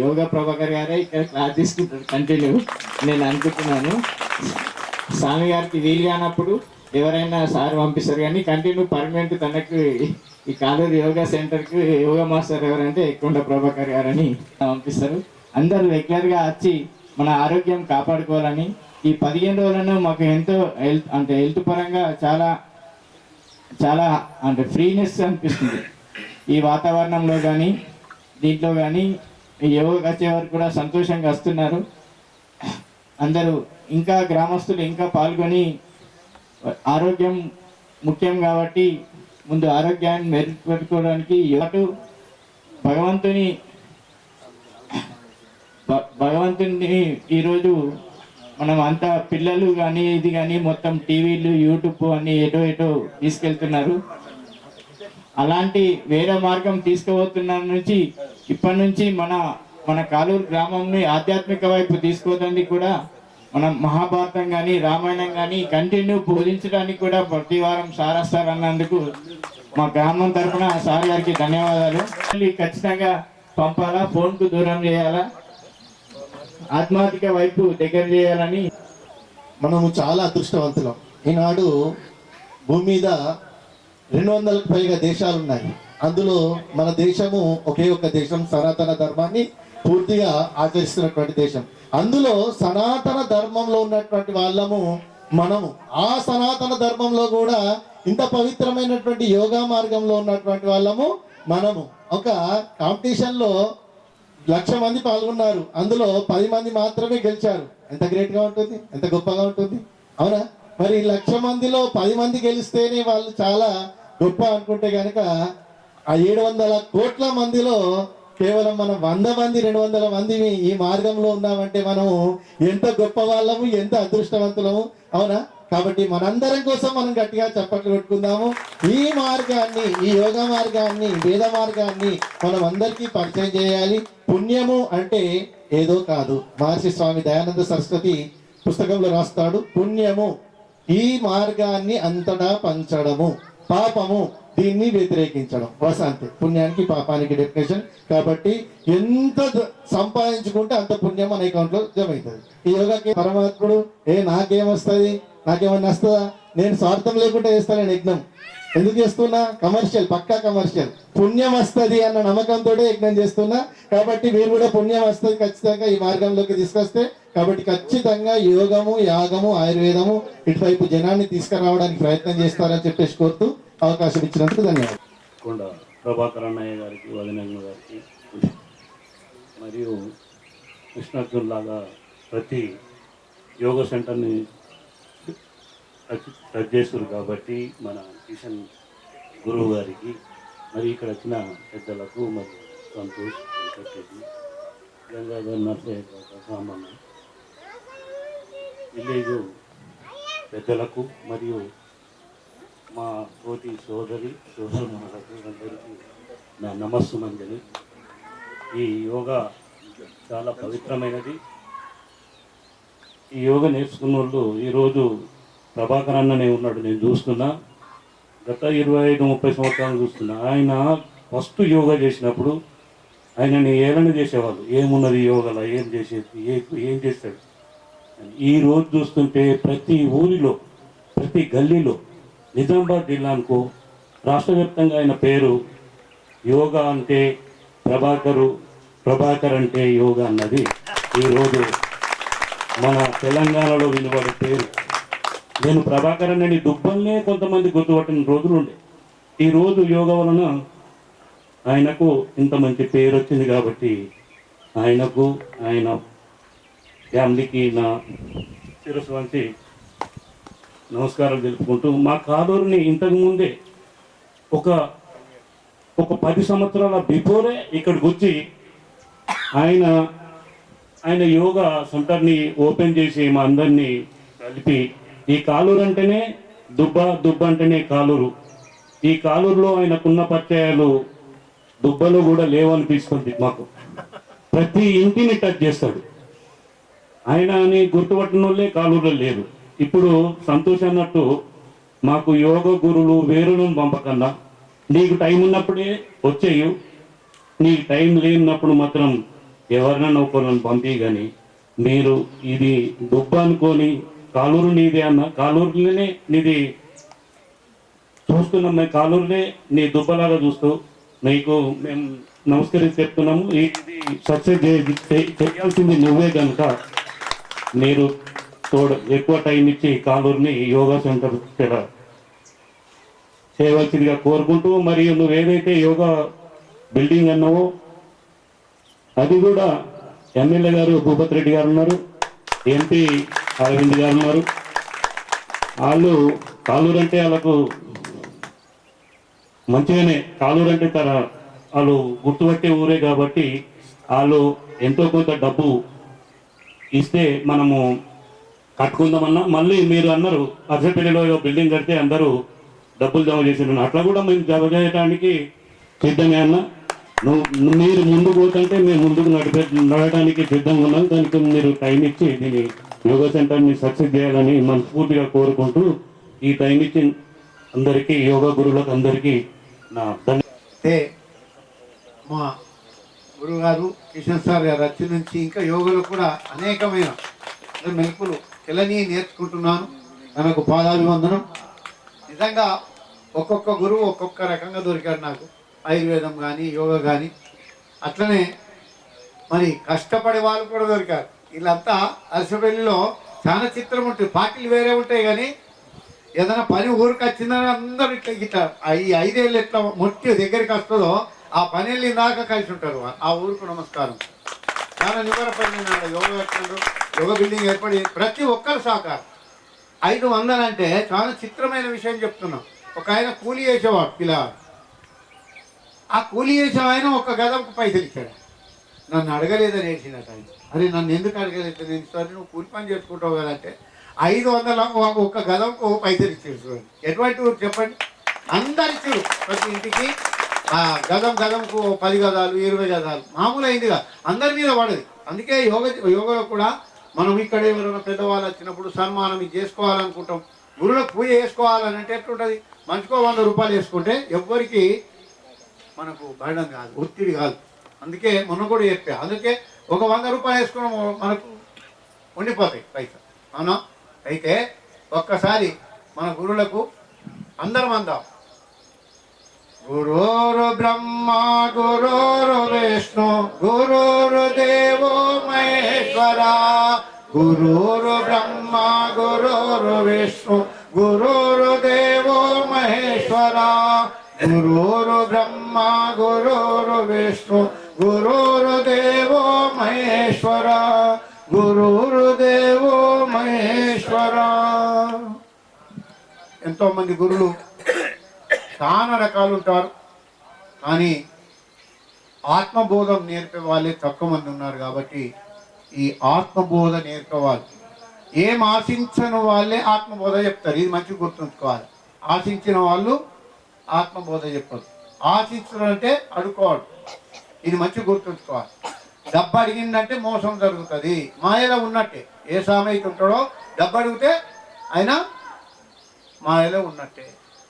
Speaker 5: యోగా ప్రభాకర్ గారే ఇక్కడ క్లాస్ తీసుకుంటారు కంటిన్యూ నేను అనుకుంటున్నాను. స్వామి గారికి వీలు కానప్పుడు ఎవరైనా సార్ పంపిస్తారు, కానీ కంటిన్యూ పర్మనెంట్ తనకు ఈ కాలూరు యోగా సెంటర్కి యోగా మాస్టర్ ఎవరంటే కొండ ప్రభాకర్ గారని పంపిస్తారు. అందరూ రెగ్యులర్గా వచ్చి మన ఆరోగ్యం కాపాడుకోవాలని. ఈ 15 రోజులను మాకు ఎంతో హెల్త్ పరంగా చాలా చాలా ఫ్రీనెస్ అనిపిస్తుంది. ఈ వాతావరణంలో కానీ దీంట్లో కానీ యోగా వచ్చే వరకు కూడా సంతోషంగా వస్తున్నారు అందరూ. ఇంకా గ్రామస్తులు ఇంకా పాల్గొని, ఆరోగ్యం ముఖ్యం కాబట్టి ముందు ఆరోగ్యాన్ని మెరుగుపెట్టుకోవడానికి అటు భగవంతుని ఈరోజు మనం అంతా పిల్లలు కానీ ఇది కానీ మొత్తం టీవీలు యూట్యూబ్ అన్ని ఎటో తీసుకెళ్తున్నారు. అలాంటి వేరే మార్గం తీసుకుపోతున్న నుంచి ఇప్పటి నుంచి మన కాలూరు గ్రామంని ఆధ్యాత్మిక వైపు తీసుకోవడానికి కూడా మనం మహాభారతం కానీ రామాయణం కానీ కంటిన్యూ బోధించడానికి కూడా ప్రతి వారం సార్ అన్నందుకు మా గ్రామం తరఫున సార్ గారికి ధన్యవాదాలు. ఖచ్చితంగా పంపాలా, ఫోన్కు దూరం చేయాలా, ఆత్మార్థిక వైపు దగ్గర చేయాలని.
Speaker 2: మనము చాలా అదృష్టవంతులం. ఈనాడు భూమి మీద 200కు పైగా దేశాలు ఉన్నాయి. అందులో మన దేశము ఒకే ఒక దేశం, సనాతన ధర్మాన్ని పూర్తిగా ఆచరిస్తున్నటువంటి దేశం. అందులో సనాతన ధర్మంలో ఉన్నటువంటి వాళ్ళము మనము. ఆ సనాతన ధర్మంలో కూడా ఇంత పవిత్రమైనటువంటి యోగా మార్గంలో ఉన్నటువంటి వాళ్ళము మనము. ఒక కాంపిటీషన్లో 1,00,000 మంది పాల్గొన్నారు, అందులో 10 మంది మాత్రమే గెలిచారు. ఎంత గ్రేట్గా ఉంటుంది, ఎంత గొప్పగా ఉంటుంది, అవునా? మరి 1,00,000 మందిలో 10 మంది గెలిస్తేనే వాళ్ళు చాలా గొప్ప అనుకుంటే కనుక ఆ 700 కోట్ల మందిలో కేవలం మనం 100 మంది 200 మందిని ఈ మార్గంలో ఉన్నామంటే మనము ఎంత గొప్ప వాళ్ళము, ఎంత అదృష్టవంతులము, అవునా? కాబట్టి మనందరం కోసం మనం గట్టిగా చప్పట్లు కొట్టుకుందాము. ఈ మార్గాన్ని, ఈ యోగా మార్గాన్ని, వేద మార్గాన్ని మనం అందరికీ పరిచయం చేయాలి. పుణ్యము అంటే ఏదో కాదు. మహర్షి స్వామి దయానంద సరస్వతి పుస్తకంలో రాస్తాడు, పుణ్యము ఈ మార్గాన్ని అంతటా పంచడము, పాపము దీన్ని వ్యతిరేకించడం. వసంతే పుణ్యానికి పాపానికి డెఫినేషన్. కాబట్టి ఎంత సంపాదించుకుంటే అంత పుణ్యం మన అకౌంట్లో జమ అవుతుంది. ఈ యోగాకి పరమాత్ముడు నాకేమొస్తుంది, నాకేమన్నా వస్తుందా, నేను స్వార్థం లేకుండా చేస్తాను యజ్ఞం. ఎందుకు చేస్తున్నా? కమర్షియల్, పక్కా కమర్షియల్. పుణ్యం వస్తుంది అన్న నమ్మకంతో యజ్ఞం చేస్తున్నా. కాబట్టి మీరు కూడా పుణ్యం వస్తుంది ఖచ్చితంగా ఈ మార్గంలోకి తీసుకొస్తే. కాబట్టి ఖచ్చితంగా యోగము, యాగము, ఆయుర్వేదము ఇటువైపు జనాన్ని తీసుకురావడానికి ప్రయత్నం చేస్తారని చెప్పేసి కోరుతూ అవకాశం ఇచ్చినందుకు ధన్యవాదాలు.
Speaker 6: కొండ ప్రభాకర్ అన్నయ్య గారికి, వదినమ్మ గారికి మరియు కృష్ణార్జున్ ప్రతి యోగా సెంటర్ని టచ్ చేస్తారు కాబట్టి మన కిషన్ గురువు గారికి, మరి ఇక్కడ వచ్చిన పెద్దలకు, మరి సంతోష్ వెంకటరెడ్డి, గంగాధర్ నర్సయ్య, సామన్న, విలేజ్ పెద్దలకు మరియు మా తోటి సోదరులకు అందరికీ నా నమస్సుమంజలి. ఈ యోగా చాలా పవిత్రమైనది. ఈ యోగా నేర్చుకున్న వాళ్ళు ఈరోజు ప్రభాకర్ అన్ననే ఉన్నాడు, నేను చూస్తున్నా. గత 25-30 సంవత్సరాలు చూస్తున్నా. ఆయన ఫస్ట్ యోగా చేసినప్పుడు ఆయనని ఏలన చేసేవాళ్ళు, ఏమున్నది యోగాలో, ఏం చేసేది, ఏం చేస్తాడు. ఈ రోజు చూస్తుంటే ప్రతి ఊరిలో, ప్రతి గల్లీలో, నిజామాబాద్ జిల్లాకు రాష్ట్ర వ్యాప్తంగా ఆయన పేరు యోగా అంటే ప్రభాకర్ అంటే యోగా అన్నది ఈరోజు మన తెలంగాణలో వినబడే పేరు. నేను ప్రభాకర్ అన్నని దుబ్బల్నే కొంతమంది గుర్తుపట్టిన రోజులు ఉండే. ఈరోజు యోగా వలన ఆయనకు ఇంత మంచి పేరు వచ్చింది. కాబట్టి ఆయనకు, ఆయన ఫ్యామిలీకి నా శిరస్సు వంచి నమస్కారం తెలుపుకుంటూ, మా కాలూరుని ఇంతకుముందే ఒక 10 సంవత్సరాల బిఫోరే ఇక్కడికి వచ్చి ఆయన యోగా సెంటర్ని ఓపెన్ చేసి మా అందరినీ కలిపి, ఈ కాలూరు అంటేనే దుబ్బ అంటేనే కాలూరు. ఈ కాలూరులో ఆయనకున్న పరిచయాలు దుబ్బలో కూడా లేవనిపిస్తుంది మాకు. ప్రతి ఇంటిని టచ్ చేస్తాడు. ఆయనని గుర్తుపట్టిన వాళ్ళే కాలూరులో లేరు. ఇప్పుడు సంతోష్ అన్నట్టు మాకు యోగ గురువులు వేరులను పంపకన్నా, నీకు టైం ఉన్నప్పుడే వచ్చేయు, నీకు టైం లేనప్పుడు మాత్రం ఎవరినైనా ఒకరిని పంపి. కానీ మీరు ఇది దుబ్బ అనుకొని కాలూరు నీదే అన్న, కాలూరులోనే నీది చూస్తున్నాం, మేము కాలూరునే నీ దుబ్బలాగా చూస్తూ నీకు మేము నమస్కరించి చెప్తున్నాము. ఇది సక్సెస్ చేయాల్సింది నువ్వే కనుక మీరు ఎక్కువ టైం ఇచ్చి కాలూరుని యోగా సెంటర్ చేయవలసిందిగా కోరుకుంటూ, మరియు నువ్వు ఏదైతే యోగా బిల్డింగ్ అన్నావో అది కూడా ఎమ్మెల్యే గారు భూపత్ రెడ్డి గారు ఉన్నారు, ఎంపీ అరవింద్ గారు ఉన్నారు. వాళ్ళు కాలూరు అంటే వాళ్ళకు మంచిగానే, కాలూరు అంటే వాళ్ళు గుర్తుపట్టే ఊరే కాబట్టి వాళ్ళు ఎంతో కొంత డబ్బు ఇస్తే మనము కట్టుకుందామన్నా. మళ్ళీ మీరు అన్నారు అర్సపల్లిలో బిల్డింగ్ కడితే అందరూ డబ్బులు జమ చేసినారు, అట్లా కూడా మేము జమ చేయడానికి సిద్ధమే అన్న. మీరు ముందుకు పోతుంటే మేము ముందుకు నడవడానికి సిద్ధంగా ఉన్నాం. దానికి మీరు టైం ఇచ్చి దీన్ని యోగా సెంటర్ని సక్సెస్ చేయాలని మనస్ఫూర్తిగా కోరుకుంటూ, ఈ టైం ఇచ్చి అందరికీ యోగా గురువులకు అందరికీ నా
Speaker 1: మా గురుగారు కిషన్ సార్ గారు వచ్చి నుంచి ఇంకా యోగులు కూడా అనేకమైన మెలుపులు తెలని నేర్చుకుంటున్నాను. తనకు పాదాభివందనం. నిజంగా ఒక్కొక్క గురువు ఒక్కొక్క రకంగా దొరికాడు నాకు, ఆయుర్వేదం కానీ యోగా కానీ. అట్లనే మరి కష్టపడే వాళ్ళు కూడా దొరికారు. వీళ్ళంతా అరసపల్లిలో చాలా చిత్రం ఉంటుంది, పార్టీలు వేరే ఉంటాయి కానీ ఏదైనా పని ఊరికి వచ్చిందని అందరూ ఇట్లా ఇట్లా ఈ 5 ఏళ్ళు ఎట్లా మొట్టి దగ్గరికి వస్తుందో ఆ పని వెళ్ళి దాకా కలిసి ఉంటారు. ఆ ఊరికి నమస్కారం. చాలా నివారపడిన యోగా యోగా బిల్డింగ్ ఏర్పడి ప్రతి ఒక్కరు సహకారం. 500 అంటే చాలా చిత్రమైన విషయం చెప్తున్నాం. ఒక ఆయన కూలీ చేసేవాడు పిల్లవాడు, ఆ కూలీ చేసే ఆయన ఒక గదంకు పైసలు ఇచ్చాడు. నన్ను అడగలేదని ఏడ్చినట్టు ఆయన. అరే నన్ను ఎందుకు అడగలేదు, నేను సరే నువ్వు కూలి పని చేసుకుంటావు కదా అంటే 500 ఒక గదంకు పైసలు ఇచ్చారు. ఎటువంటి ఊరు చెప్పండి, అందరు ఇచ్చారు. ప్రతి ఇంటికి గదంకు 10 గదాలు 20 గదాలు మామూలు అయిందిగా, అందరి మీద పడదు. అందుకే యోగలో కూడా మనం ఇక్కడ ఎవరైనా పెద్దవాళ్ళు వచ్చినప్పుడు సన్మానం ఇది చేసుకోవాలనుకుంటాం. గురువులకు పూజ చేసుకోవాలని అంటే ఎట్లుంటుంది, మంచుకో 100 రూపాయలు వేసుకుంటే ఎవ్వరికి మనకు బర్డన్ కాదు, ఒత్తిడి కాదు. అందుకే మొన్న కూడా చెప్పా, అందుకే ఒక 100 రూపాయలు వేసుకున్నాం మనకు ఉండిపోతాయి పైసలు. అవునా? అయితే ఒక్కసారి మన గురువులకు అందరం అందాం. గురురు బ్రహ్మ గురురు విష్ణు గురురు దేవో మహేశ్వర. గురురు బ్రహ్మ గురురు విష్ణు గురురు దేవో మహేశ్వర. గురురు బ్రహ్మ గురురు విష్ణు గురురు దేవో మహేశ్వర. గురురు దేవో మహేశ్వర. ఎంతోమంది గురువులు చాలా రకాలు ఉంటారు, కానీ ఆత్మబోధం నేర్పే వాళ్ళే తక్కువ మంది ఉన్నారు. కాబట్టి ఈ ఆత్మబోధ నేర్పేవాళ్ళు, ఏం ఆశించని వాళ్ళే ఆత్మబోధ చెప్తారు. ఇది మంచిగా గుర్తుంచుకోవాలి. ఆశించిన వాళ్ళు ఆత్మబోధ చెప్పరు. ఆశించడం అంటే అడుకోవడం, ఇది మంచిగా గుర్తుంచుకోవాలి. డబ్బు అడిగిందంటే మోసం జరుగుతుంది. మాయలో ఉన్నట్టే, ఏ సామెత ఉంటాడో డబ్బు అడిగితే ఆయన మాయలో ఉన్నట్టే,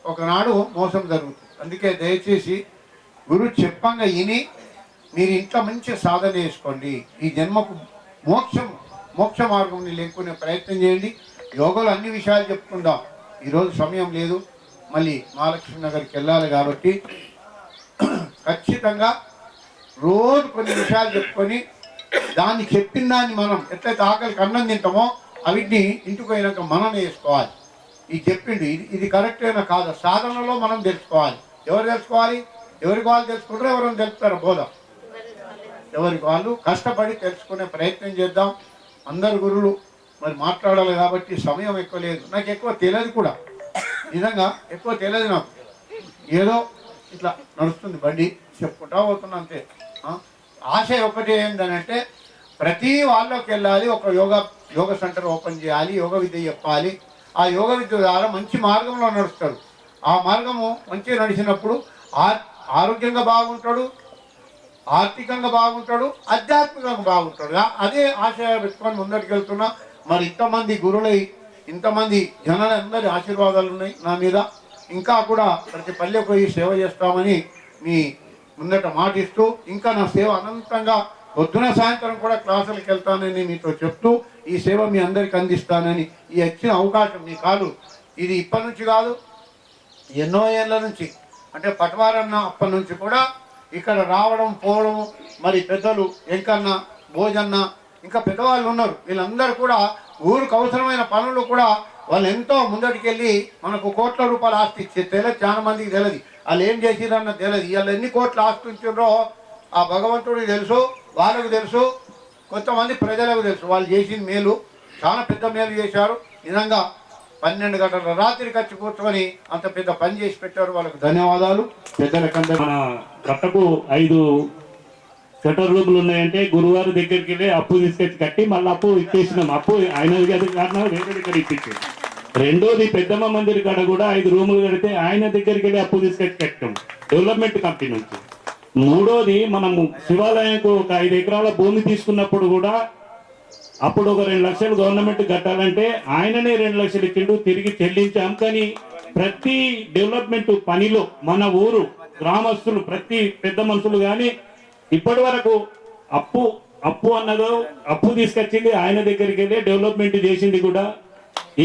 Speaker 1: ఒకనాడు మోసం జరుగుతుంది. అందుకే దయచేసి గురువు చెప్పంగా విని మీరు ఇంట్లో మంచి సాధన చేసుకోండి. ఈ జన్మకు మోక్ష మార్గంని లేకునే ప్రయత్నం చేయండి. యోగాలో అన్ని విషయాలు చెప్పుకుందాం. ఈరోజు సమయం లేదు, మళ్ళీ మహాలక్ష్మి నగర్కి వెళ్ళాలి కాబట్టి ఖచ్చితంగా రోజు కొన్ని విషయాలు చెప్పుకొని దాన్ని చెప్పిన దాన్ని మనం ఎట్లయితే ఆకలికి అన్నం తింటామో అవిటిని ఇంటికి పోయినాక మనం వేసుకోవాలి. ఇది చెప్పిండు, ఇది కరెక్టేనా కాదా సాధనలో మనం తెలుసుకోవాలి. ఎవరు తెలుసుకోవాలి? ఎవరికి వాళ్ళు తెలుసుకుంటారో ఎవరైనా తెలుపుతారు బోధ. ఎవరికి వాళ్ళు కష్టపడి తెలుసుకునే ప్రయత్నం చేద్దాం. అందరు గురువులు మరి మాట్లాడాలి కాబట్టి సమయం ఎక్కువ లేదు. నాకు ఎక్కువ తెలియదు కూడా, నిజంగా ఎక్కువ తెలియదు. నాకు ఏదో ఇట్లా నడుస్తుంది బండి, చెప్పుకుంటా పోతున్నా అంతే. ఆశ ఒకటి ఏంటంటే ప్రతి వాళ్ళకి వెళ్ళాలి, ఒక యోగా సెంటర్ ఓపెన్ చేయాలి, యోగ విద్య చెప్పాలి. ఆ యోగ విద్య ద్వారా మంచి మార్గంలో నడుస్తాడు. ఆ మార్గము మంచిగా నడిచినప్పుడు ఆరోగ్యంగా బాగుంటాడు, ఆర్థికంగా బాగుంటాడు, ఆధ్యాత్మికంగా బాగుంటాడు. అదే ఆశయ పెట్టుకొని ముందరికి వెళ్తున్నా. మరి ఇంతమంది గురువులై ఇంతమంది జనాలందరి ఆశీర్వాదాలు ఉన్నాయి నా మీద. ఇంకా కూడా ప్రతి పల్లెకు పోయి సేవ చేస్తామని మీ ముందట మాటిస్తూ, ఇంకా నా సేవ అనంతంగా పొద్దున సాయంత్రం కూడా క్లాసులకు వెళ్తానని మీతో చెప్తూ ఈ సేవ మీ అందరికి అందిస్తానని ఈ ఇచ్చిన అవకాశం మీ కాదు ఇది ఇప్పటి నుంచి కాదు, ఎన్నో ఏళ్ళ నుంచి, అంటే పటవారన్న అప్పటి నుంచి కూడా ఇక్కడ రావడం పోవడం, మరి పెద్దలు ఎంకన్న భోజన్న ఇంకా పెద్దవాళ్ళు ఉన్నారు, వీళ్ళందరూ కూడా ఊరికి అవసరమైన పనులు కూడా వాళ్ళు ఎంతో ముందటికెళ్ళి మనకు కోట్ల రూపాయల ఆస్తి ఇచ్చి తెలియదు, చాలా మందికి తెలియదు వాళ్ళు ఏం చేసిరన్న తెలియదు. వీళ్ళు ఎన్ని కోట్ల ఆస్తి ఉంచారో ఆ భగవంతుడికి తెలుసు, వాళ్ళకు తెలుసు, కొంతమంది ప్రజలకు తెలుసు. వాళ్ళు చేసిన మేలు చాలా పెద్ద మేలు చేశారు. నిజంగా 12 గంటల రాత్రి ఖర్చు కూర్చొని అంత పెద్ద పని చేసి పెట్టారు, వాళ్ళకు ధన్యవాదాలు. పెద్దలకంటే
Speaker 6: మన కట్టకు 5 షటర్ రూములు ఉన్నాయంటే గురువారు దగ్గరికి వెళ్ళి అప్పు తీసుకొచ్చి కట్టి మళ్ళీ అప్పు ఇచ్చేసినాం. అప్పు ఆయన కారణం వేరే దగ్గర ఇప్పించాం. రెండోది పెద్దమ్మ మందిరి కాడ కూడా 5 రూములు కడితే ఆయన దగ్గరికి వెళ్ళి అప్పు తీసుకొచ్చి కట్టాం డెవలప్మెంట్ కంపెనీ నుంచి. మూడోది మనము శివాలయంకు ఒక 5 ఎకరాల భూమి తీసుకున్నప్పుడు కూడా అప్పుడు ఒక 2 లక్షలు గవర్నమెంట్ కట్టాలంటే ఆయననే 2 లక్షలు ఇచ్చిండు, తిరిగి చెల్లించాం. కానీ ప్రతి డెవలప్మెంట్ పనిలో మన ఊరు గ్రామస్తులు ప్రతి పెద్ద మనుషులు కానీ ఇప్పటి వరకు అప్పు అన్నదో అప్పు తీసుకొచ్చింది ఆయన దగ్గరికి వెళ్ళి డెవలప్మెంట్ చేసింది కూడా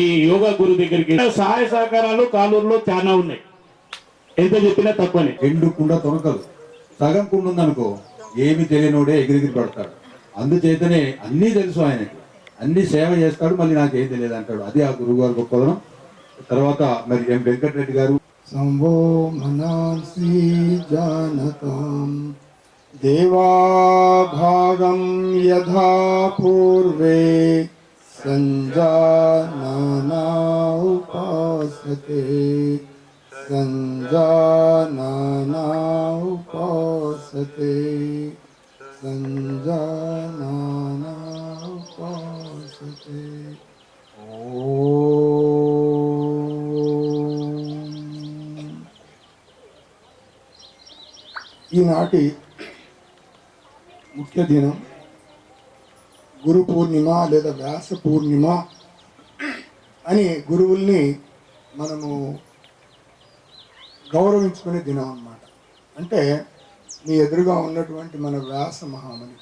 Speaker 6: ఈ యోగా గురు దగ్గరికి. సహాయ సహకారాలు కాలూరులో చాలా ఉన్నాయి, ఎంత చెప్పినా తక్కువనే.
Speaker 4: ఎండు కుండ తొనకదు, సగం కుండ ఉందనుకో ఏమి తెలియనోడే ఎగిరిగిరి పడతాడు. అందుచేతనే అన్నీ తెలుసు ఆయనకి, అన్ని సేవ చేస్తాడు, మళ్ళీ నాకేం తెలియదు అంటాడు. అది ఆ గురువు గారు గొప్పదనం. తర్వాత మరి ఎం వెంకటరెడ్డి గారు
Speaker 7: సంభో మనాంసి జానతాం దేవాభాగం యథా పూర్వే సంజాననా ఉపాసతే సంజాననా ఉపాసతే సంజాననా ఉపాసతే. ఈనాటి ముఖ్య దినం గురు పూర్ణిమ లేదా వ్యాస పూర్ణిమ అని గురువుల్ని మనము గౌరవించుకునే దినం అన్నమాట. అంటే మీ ఎదురుగా ఉన్నటువంటి మన వ్యాస మహాముని,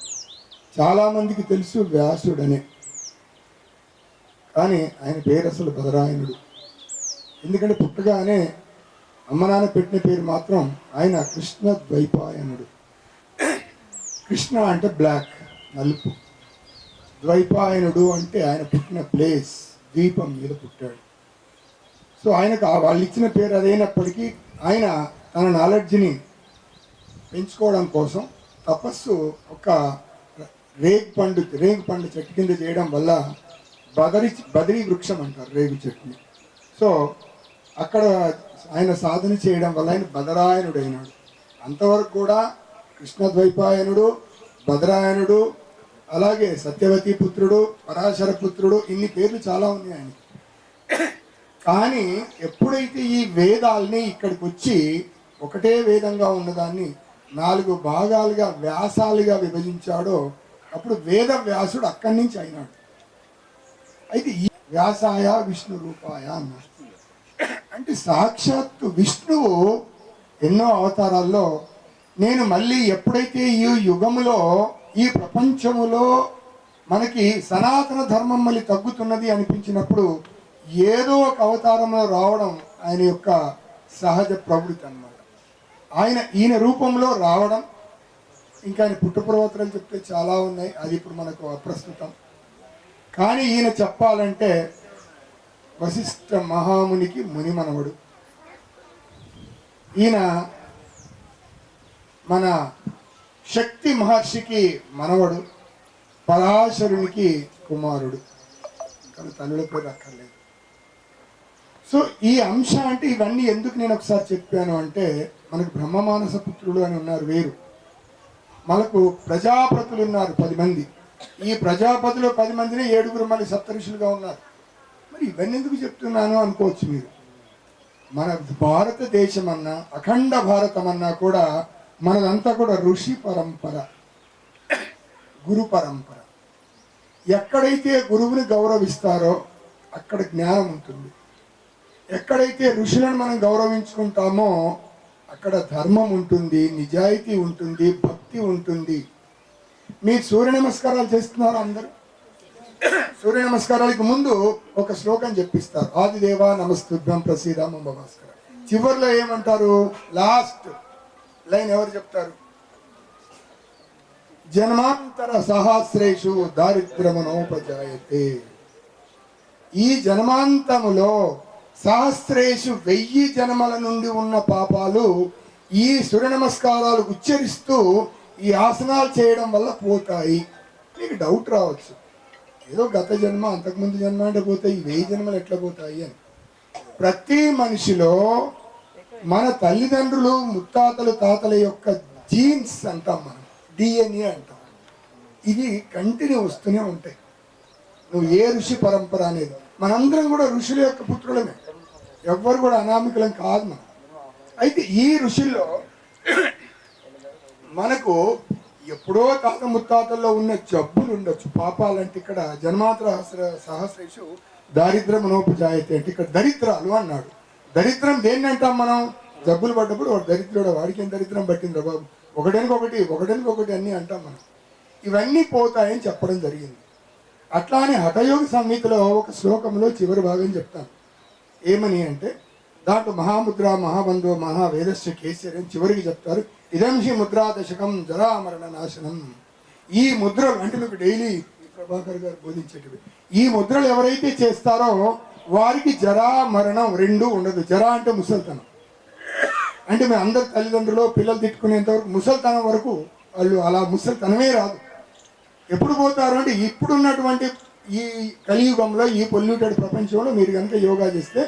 Speaker 7: చాలామందికి తెలుసు వ్యాసుడనే, కానీ ఆయన పేరు అసలు బదరాయనుడు. ఎందుకంటే పుట్టగానే అమ్మ నాన్న పెట్టిన పేరు మాత్రం ఆయన కృష్ణ ద్వైపాయనుడు. కృష్ణ అంటే బ్లాక్, నలుపు. ద్వైపాయనుడు అంటే ఆయన పుట్టిన ప్లేస్, ద్వీపం మీద పుట్టాడు. సో ఆయనకు వాళ్ళు ఇచ్చిన పేరు అదైనప్పటికీ ఆయన తన నాలెడ్జ్ని పెంచుకోవడం కోసం తపస్సు ఒక రేగు పండు చెట్టు కింద చేయడం వల్ల బదరీ వృక్షం అంటారు రేగు చెట్టుని. సో అక్కడ ఆయన సాధన చేయడం వల్ల ఆయన బదరాయనుడు అయినాడు. అంతవరకు కూడా కృష్ణద్వైపాయనుడు, బదరాయనుడు, అలాగే సత్యవతి పుత్రుడు, పరాశర పుత్రుడు, ఇన్ని పేర్లు చాలా ఉన్నాయి ఆయన. కానీ ఎప్పుడైతే ఈ వేదాల్ని ఇక్కడికి వచ్చి ఒకటే వేదంగా ఉన్నదాన్ని 4 భాగాలుగా వ్యాసాలుగా విభజించాడో అప్పుడు వేద వ్యాసుడు అక్కడి నుంచి అయినాడు. అయితే ఈ వ్యాసాయ విష్ణు రూపాయ అన్నారు. అంటే సాక్షాత్తు విష్ణువు ఎన్నో అవతారాల్లో నేను మళ్ళీ ఎప్పుడైతే ఈ యుగములో ఈ ప్రపంచములో మనకి సనాతన ధర్మం మళ్ళీ తగ్గుతున్నది అనిపించినప్పుడు ఏదో ఒక అవతారంలో రావడం ఆయన యొక్క సహజ ప్రవృత్తి అన్నమాట. ఈయన రూపంలో రావడం, ఇంకా ఆయన పుట్టుపూర్వోత్తరాలు చెప్తే చాలా ఉన్నాయి, అది ఇప్పుడు మనకు అప్రస్తుతం. కానీ ఈయన చెప్పాలంటే వశిష్ఠ మహామునికి ముని మనవడు. ఈయన మన శక్తి మహర్షికి మనవడు, పరాశరునికి కుమారుడు, కానీ తల్లుల పేరు అక్కర్లేదు. సో ఈ అంశ అంటే ఇవన్నీ ఎందుకు నేను ఒకసారి చెప్పాను అంటే మనకు బ్రహ్మమానస పుత్రులు అని ఉన్నారు వేరు, మనకు ప్రజాపతులు ఉన్నారు 10 మంది. ఈ ప్రజాపతిలో 10 మందిని 7 మళ్ళీ సప్తఋషులుగా ఉన్నారు. మరి ఇవన్నీ ఎందుకు చెప్తున్నాను అనుకోవచ్చు మీరు. మన భారతదేశం అన్నా అఖండ భారతం అన్నా కూడా మనదంతా కూడా ఋషి పరంపర, గురు పరంపర. ఎక్కడైతే గురువుని గౌరవిస్తారో అక్కడ జ్ఞానం ఉంటుంది. ఎక్కడైతే ఋషులను మనం గౌరవించుకుంటామో అక్కడ ధర్మం ఉంటుంది, నిజాయితీ ఉంటుంది, భక్తి ఉంటుంది. మీరు సూర్య నమస్కారాలు చేస్తున్నారు అందరూ. సూర్య నమస్కారాలకు ముందు ఒక శ్లోకం చెప్పిస్తారు, ఆదిదేవ నమస్తుభ్యం ప్రసీద మమ భాస్కర. చివరిలో ఏమంటారు? లాస్ట్ లైన్ ఎవరు చెప్తారు? జన్మాంతర సహస్రేషు దారిద్ర్యమనోపజాయతే. ఈ జన్మాంతములో సహస్రేషు 1000 జన్మల నుండి ఉన్న పాపాలు ఈ సూర్య నమస్కారాలు ఉచ్చరిస్తూ ఈ ఆసనాలు చేయడం వల్ల పోతాయి. మీకు డౌట్ రావచ్చు, ఏదో గత జన్మ అంతకుముందు జన్మ అంటే పోతాయి, 1000 జన్మలు ఎట్లా పోతాయి అని. ప్రతి మనిషిలో మన తల్లిదండ్రులు ముత్తాతలు తాతల యొక్క జీన్స్ అంటాం, మనం DNA అంటాం. ఇది కంటిన్యూ వస్తూనే ఉంటాయి. నువ్వు ఏ ఋషి పరంపర అనేది, మనందరం కూడా ఋషుల యొక్క పుత్రులమే, ఎవ్వరు కూడా అనామికులం కాదు మనం. అయితే ఈ ఋషుల్లో మనకు ఎప్పుడో తాత ముత్తాతల్లో ఉన్న జబ్బులు ఉండొచ్చు, పాపాలంటే ఇక్కడ జన్మాంతర సహస్రేషు దారిద్ర్యమనోపజాయతే అంటే ఇక్కడ దరిద్రాలు అన్నాడు. దరిద్రం దేన్ని అంటాం మనం? జబ్బులు పడ్డప్పుడు వాడు దరిద్రుడు, వాడికి ఏం దరిద్రం పట్టిందిరా బాబు, ఒకటి అన్నీ అంటాం మనం. ఇవన్నీ పోతాయని చెప్పడం జరిగింది. అట్లానే హఠయోగ సంహితలో ఒక శ్లోకంలో చివరి భాగం చెప్తాను. ఏమని అంటే దాంట్లో మహాముద్ర మహాబంధు మహావేదస్య కేసరి అని చివరికి చెప్తారు. ఇదంశి ముద్రా దశకం జరామరణ నాశనం. ఈ ముద్రలు అంటే మీకు డైలీ ప్రభాకర్ గారు బోధించేటివి, ఈ ముద్రలు ఎవరైతే చేస్తారో వారికి జరా మరణం రెండూ ఉండదు. జరా అంటే ముసల్తనం, అంటే మేము అందరు తల్లిదండ్రులు పిల్లలు తిట్టుకునేంత వరకు ముసల్తనం వరకు వాళ్ళు అలా ముసల్తనమే రాదు. ఎప్పుడు పోతారు అంటే ఇప్పుడున్నటువంటి ఈ కలియుగంలో ఈ పొల్యూటెడ్ ప్రపంచంలో మీరు కనుక యోగా చేస్తే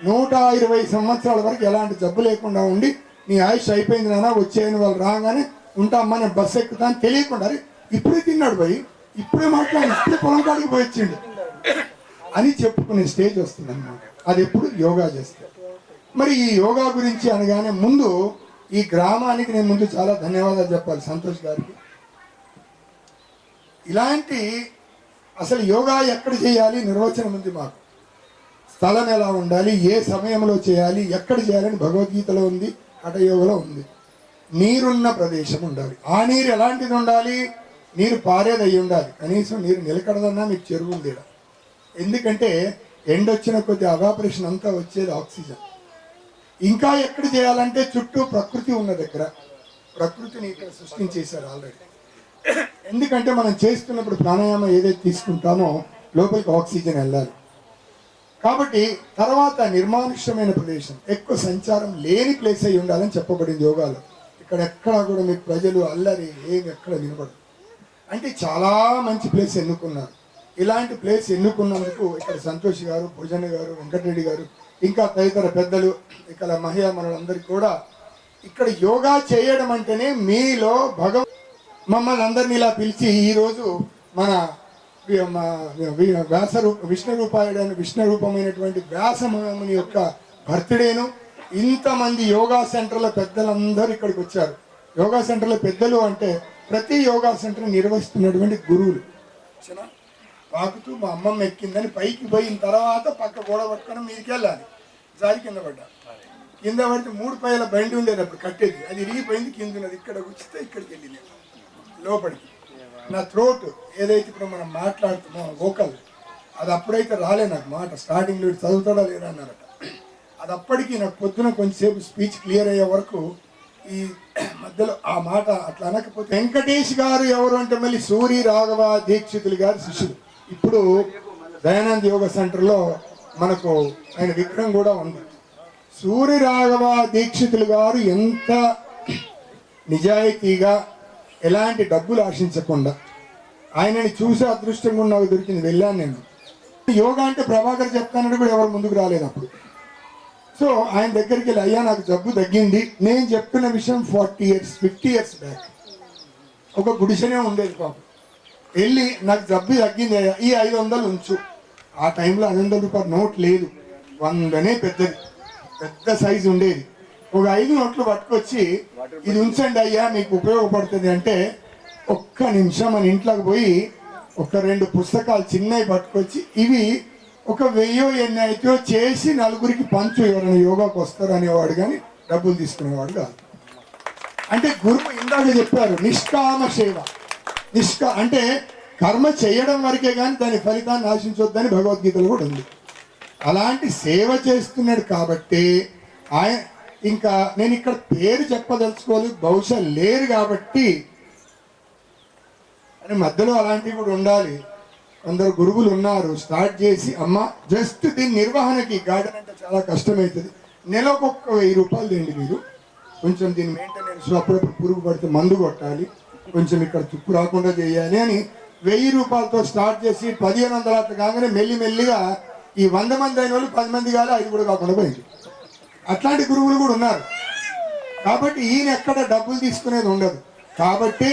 Speaker 7: 120 సంవత్సరాల వరకు ఎలాంటి జబ్బు లేకుండా ఉండి నీ ఆయుష్ అయిపోయింది నాన్న వచ్చేయని వాళ్ళు రాగానే ఉంటామ్మా నేను బస్సు ఎక్కుతాను తెలియకుండా అరే ఇప్పుడే తిన్నాడు పోయి, ఇప్పుడే మాట్లాడి, ఇప్పుడే పొలం కాడికి పోయి వచ్చిండు అని చెప్పుకునే స్టేజ్ వస్తుంది అన్నమాట. అది ఎప్పుడు యోగా చేస్తే. మరి ఈ యోగా గురించి అనగానే ముందు ఈ గ్రామానికి నేను ముందు చాలా ధన్యవాదాలు చెప్పాలి సంతోష్ గారికి. ఇలాంటి అసలు యోగా ఎక్కడ చేయాలి నిర్వచనం ఉంది మాకు. స్థలం ఎలా ఉండాలి, ఏ సమయంలో చేయాలి, ఎక్కడ చేయాలని భగవద్గీతలో ఉంది, హఠయోగలో ఉంది. నీరున్న ప్రదేశం ఉండాలి. ఆ నీరు ఎలాంటిది ఉండాలి? నీరు పారేది అయి ఉండాలి. కనీసం నీరు నిలకడదన్నా మీకు చెరువు ఉంది. ఎందుకంటే ఎండొచ్చిన కొద్ది అవాపరేషన్ అంతా వచ్చేది ఆక్సిజన్. ఇంకా ఎక్కడ చేయాలంటే చుట్టూ ప్రకృతి ఉన్న దగ్గర. ప్రకృతిని ఇక్కడ సృష్టించేశారు ఆల్రెడీ. ఎందుకంటే మనం చేస్తున్నప్పుడు ప్రాణాయామం ఏదైతే తీసుకుంటామో లోపలికి ఆక్సిజన్ వెళ్ళాలి. కాబట్టి తర్వాత నిర్మానుష్యమైన ప్రదేశం, ఎక్కువ సంచారం లేని ప్లేస్ అయి ఉండాలని చెప్పబడింది యోగాలో. ఇక్కడ ఎక్కడా కూడా మీకు ప్రజలు అల్లరి ఏమి ఎక్కడ వినపడదు. అంటే చాలా మంచి ప్లేస్ ఎన్నుకున్నారు. ఇలాంటి ప్లేస్ ఎన్నుకున్నందుకు ఇక్కడ సంతోష్ గారు, భుజన్ గారు, వెంకటరెడ్డి గారు, ఇంకా తదితర పెద్దలు, ఇక్కడ మహిళా మనులందరికీ కూడా ఇక్కడ యోగా చేయడం అంటేనే మీలో మమ్మల్ని అందరినీ ఇలా పిలిచి ఈరోజు మన విష్ణు రూపమైనటువంటి వ్యాసముని యొక్క బర్త్డేను ఇంతమంది యోగా సెంటర్ల పెద్దలందరూ ఇక్కడికి వచ్చారు. యోగా సెంటర్ల పెద్దలు అంటే ప్రతి యోగా సెంటర్ నిర్వహిస్తున్నటువంటి గురువులు. పాకుతూ మా అమ్మమ్మ ఎక్కిందని పైకి పోయిన తర్వాత పక్క గోడ పట్టుకొని మీదకి వెళ్ళాలి. జారి కింద పడ్డా. కింద పడితే 3 పైల బండి ఉండేది అప్పుడు కట్టేది, అది ఇరిగిపోయింది. కింద ఉన్నది ఇక్కడ వచ్చితే ఇక్కడికి వెళ్ళింది లోపలికి. నా థ్రోట్ ఏదైతే ఇప్పుడు మనం మాట్లాడుతున్నాం వోకల్, అది అప్పుడైతే రాలే నాకు మాట. స్టార్టింగ్లో చదువుతాడా లేదా అన్నారట. అది అప్పటికి నాకు పొద్దున కొంచెంసేపు స్పీచ్ క్లియర్ అయ్యే వరకు ఈ మధ్యలో ఆ మాట అట్లా అనకపోతే. వెంకటేష్ గారు ఎవరు అంటే మళ్ళీ సూరి రాఘవ దీక్షితులు గారి శిష్యులు. ఇప్పుడు దయానంద్ యోగా సెంటర్లో మనకు ఆయన విగ్రహం కూడా ఉంది. సూరి రాఘవ దీక్షితులు గారు ఎంత నిజాయితీగా ఎలాంటి డబ్బులు ఆశించకుండా ఆయనని చూసే అదృష్టంగా నాకు దొరికింది. వెళ్ళాను నేను. యోగా అంటే ప్రభాకర్ చెప్తానంటే కూడా ఎవరు ముందుకు రాలేదు అప్పుడు. సో ఆయన దగ్గరికి వెళ్ళి అయ్యా నాకు జబ్బు తగ్గింది. నేను చెప్పిన విషయం 40 years 50 years బ్యాక్. ఒక గుడిసెనే ఉండేది పాపం. వెళ్ళి నాకు జబ్బు తగ్గింది అయ్యా, ఈ 500 ఉంచు. ఆ టైంలో 500 రూపాయల నోట్ లేదు, 100నే పెద్దది, పెద్ద సైజు ఉండేది. ఒక 5 నోట్లు పట్టుకొచ్చి ఇది ఉంచండి అయ్యా మీకు ఉపయోగపడుతుంది అంటే ఒక్క నిమిషం మన ఇంట్లోకి పోయి ఒక 2 పుస్తకాలు చిన్నవి పట్టుకొచ్చి ఇవి ఒక 1000 ఎన్ని అయితే చేసి నలుగురికి పంచు, ఎవరైనా యోగాకు వస్తారు అనేవాడు, కానీ డబ్బులు తీసుకునేవాడు కాదు. అంటే గురువు ఇందాక చెప్పారు నిష్కామ సేవ. అంటే కర్మ చేయడం వరకే కానీ దాని ఫలితాన్ని ఆశించొద్దని భగవద్గీతలో కూడా ఉంది. అలాంటి సేవ చేస్తున్నాడు కాబట్టి ఆయన ఇంకా నేను ఇక్కడ పేరు చెప్పదలుచుకోలేదు, బహుశా లేరు కాబట్టి అని మధ్యలో అలాంటివి కూడా ఉండాలి. కొందరు గురువులు ఉన్నారు స్టార్ట్ చేసి అమ్మ జస్ట్ దీని నిర్వహణకి గార్డెన్ అంటే చాలా కష్టమవుతుంది, నెలకు ఒక్క 1000 రూపాయలు తేండి మీరు, కొంచెం దీని మెయింటెనెన్స్ అప్పుడప్పుడు పురుగు పడితే మందు కొట్టాలి, కొంచెం ఇక్కడ తుక్కు రాకుండా చేయాలి అని 1000 రూపాయలతో స్టార్ట్ చేసి 1500 అట్లా కాగానే మెల్లిమెల్లిగా ఈ 100 మంది అయిన వాళ్ళు 10 మంది కాదు 5 కూడా కాకుండా పోయింది. అట్లాంటి గురువులు కూడా ఉన్నారు. కాబట్టి ఈయన ఎక్కడ డబ్బులు తీసుకునేది ఉండదు. కాబట్టి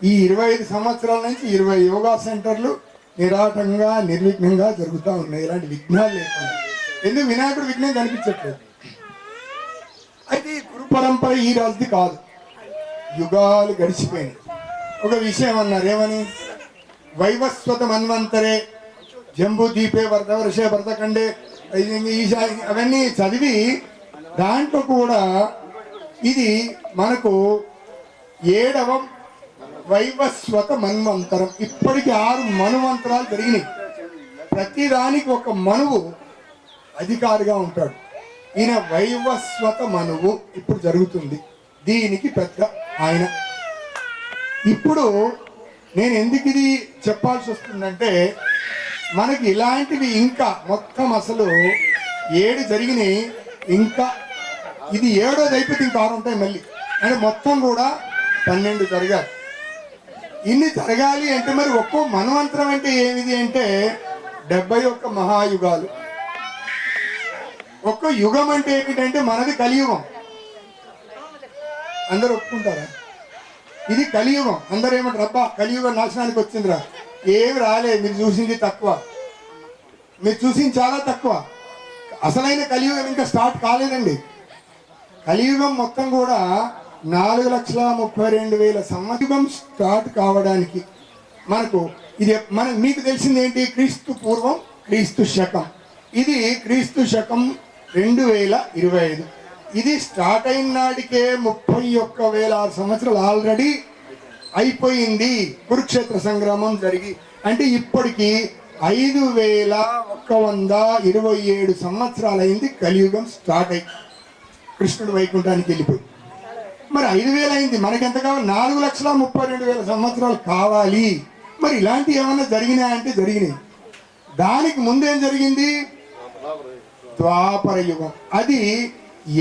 Speaker 7: ఈ 25 సంవత్సరాల నుంచి 20 యోగా సెంటర్లు నిరాటంగా నిర్విఘ్నంగా జరుగుతూ ఉన్నాయి, ఇలాంటి విఘ్నాలు లేకుండా. ఎందుకు వినాయకుడు విఘ్నం కనిపించట్లేదు. అయితే ఈ గురు పరంపర ఈ రాజుది కాదు, యుగాలు గడిచిపోయినాయి. ఒక విషయం అన్నారు, ఏమని? వైవస్వత మన్వంతరే జంబూ దీపే వర్షే భరతఖండే అవన్నీ చదివి దాంట్లో కూడా ఇది మనకు 7వ వైవస్వత మన్వంతరం. ఇప్పటికి 6 మన్వంతరాలు జరిగినాయి. ప్రతిదానికి ఒక మనువు అధికారిగా ఉంటాడు. ఈయన వైవస్వత మనువు ఇప్పుడు జరుగుతుంది, దీనికి పెద్ద ఆయన. ఇప్పుడు నేను ఎందుకు ఇది చెప్పాల్సి వస్తుందంటే మనకి ఇలాంటివి ఇంకా మొత్తం అసలు 7 జరిగినాయి, ఇంకా ఇది 7వది అయిపోతే ఇంకా 6 ఉంటాయి మళ్ళీ. అంటే మొత్తం కూడా 12 జరగాలి. ఇన్ని జరగాలి అంటే మరి ఒక్కో మన్వంతరం అంటే ఏమిది అంటే 71 మహాయుగాలు. ఒక్క యుగం అంటే ఏమిటంటే మనది కలియుగం. అందరూ ఒప్పుకుంటారా? ఇది కలియుగం. అందరూ ఏమంటారు, అబ్బా కలియుగం నాశనానికి వచ్చిందిరా. ఏమి రాలే, మీరు చూసింది తక్కువ, మీరు చూసింది చాలా తక్కువ. అసలైన కలియుగం ఇంకా స్టార్ట్ కాలేదండి. కలియుగం మొత్తం కూడా 4,32,000 సంవత్సరం స్టార్ట్ కావడానికి మనకు ఇది మీకు తెలిసింది ఏంటి? క్రీస్తు పూర్వం, క్రీస్తు శకం. ఇది క్రీస్తు శకం 2025. ఇది స్టార్ట్ అయిన నాటికే 31,000 సంవత్సరాలు ఆల్రెడీ అయిపోయింది కురుక్షేత్ర సంగ్రామం జరిగి. అంటే ఇప్పటికి 5,127 సంవత్సరాలు అయింది కలియుగం స్టార్ట్ అయ్యి కృష్ణుడు వైకుంఠానికి వెళ్ళిపోయి. మరి 5,000 అయింది, మనకెంత కావాలి? 4,32,000 సంవత్సరాలు కావాలి. మరి ఇలాంటివి ఏమన్నా జరిగినాయంటే జరిగినాయి. దానికి ముందేం జరిగింది? ద్వాపర యుగం. అది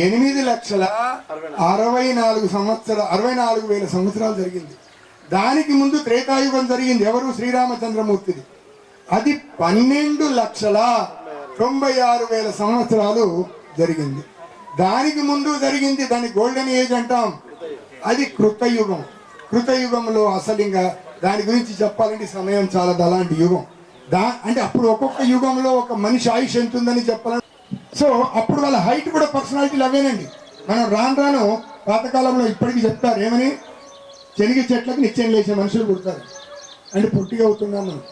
Speaker 7: 8,64,000 సంవత్సరాలు జరిగింది. దానికి ముందు త్రేతాయుగం జరిగింది. ఎవరు? శ్రీరామచంద్రమూర్తిది. అది 12,96,000 సంవత్సరాలు జరిగింది. దానికి ముందు జరిగింది, దాన్ని గోల్డెన్ ఏజ్ అంటాం, అది కృతయుగం. కృతయుగంలో అసలు ఇంకా దాని గురించి చెప్పాలంటే సమయం చాలా అలాంటి యుగం. అంటే అప్పుడు ఒక్కొక్క యుగంలో ఒక మనిషి ఆయుష్ ఎంత ఉందని చెప్పాలని. సో అప్పుడు వాళ్ళ హైట్ కూడా పర్సనాలిటీలు అవేనండి. మనం రాను పాతకాలంలో ఇప్పటికీ చెప్తారు, ఏమని? చెనిగి చెట్లకు నిత్యం లేచే మనుషులు పుడతారు అంటే పొట్టిగా అవుతున్నాం మనం.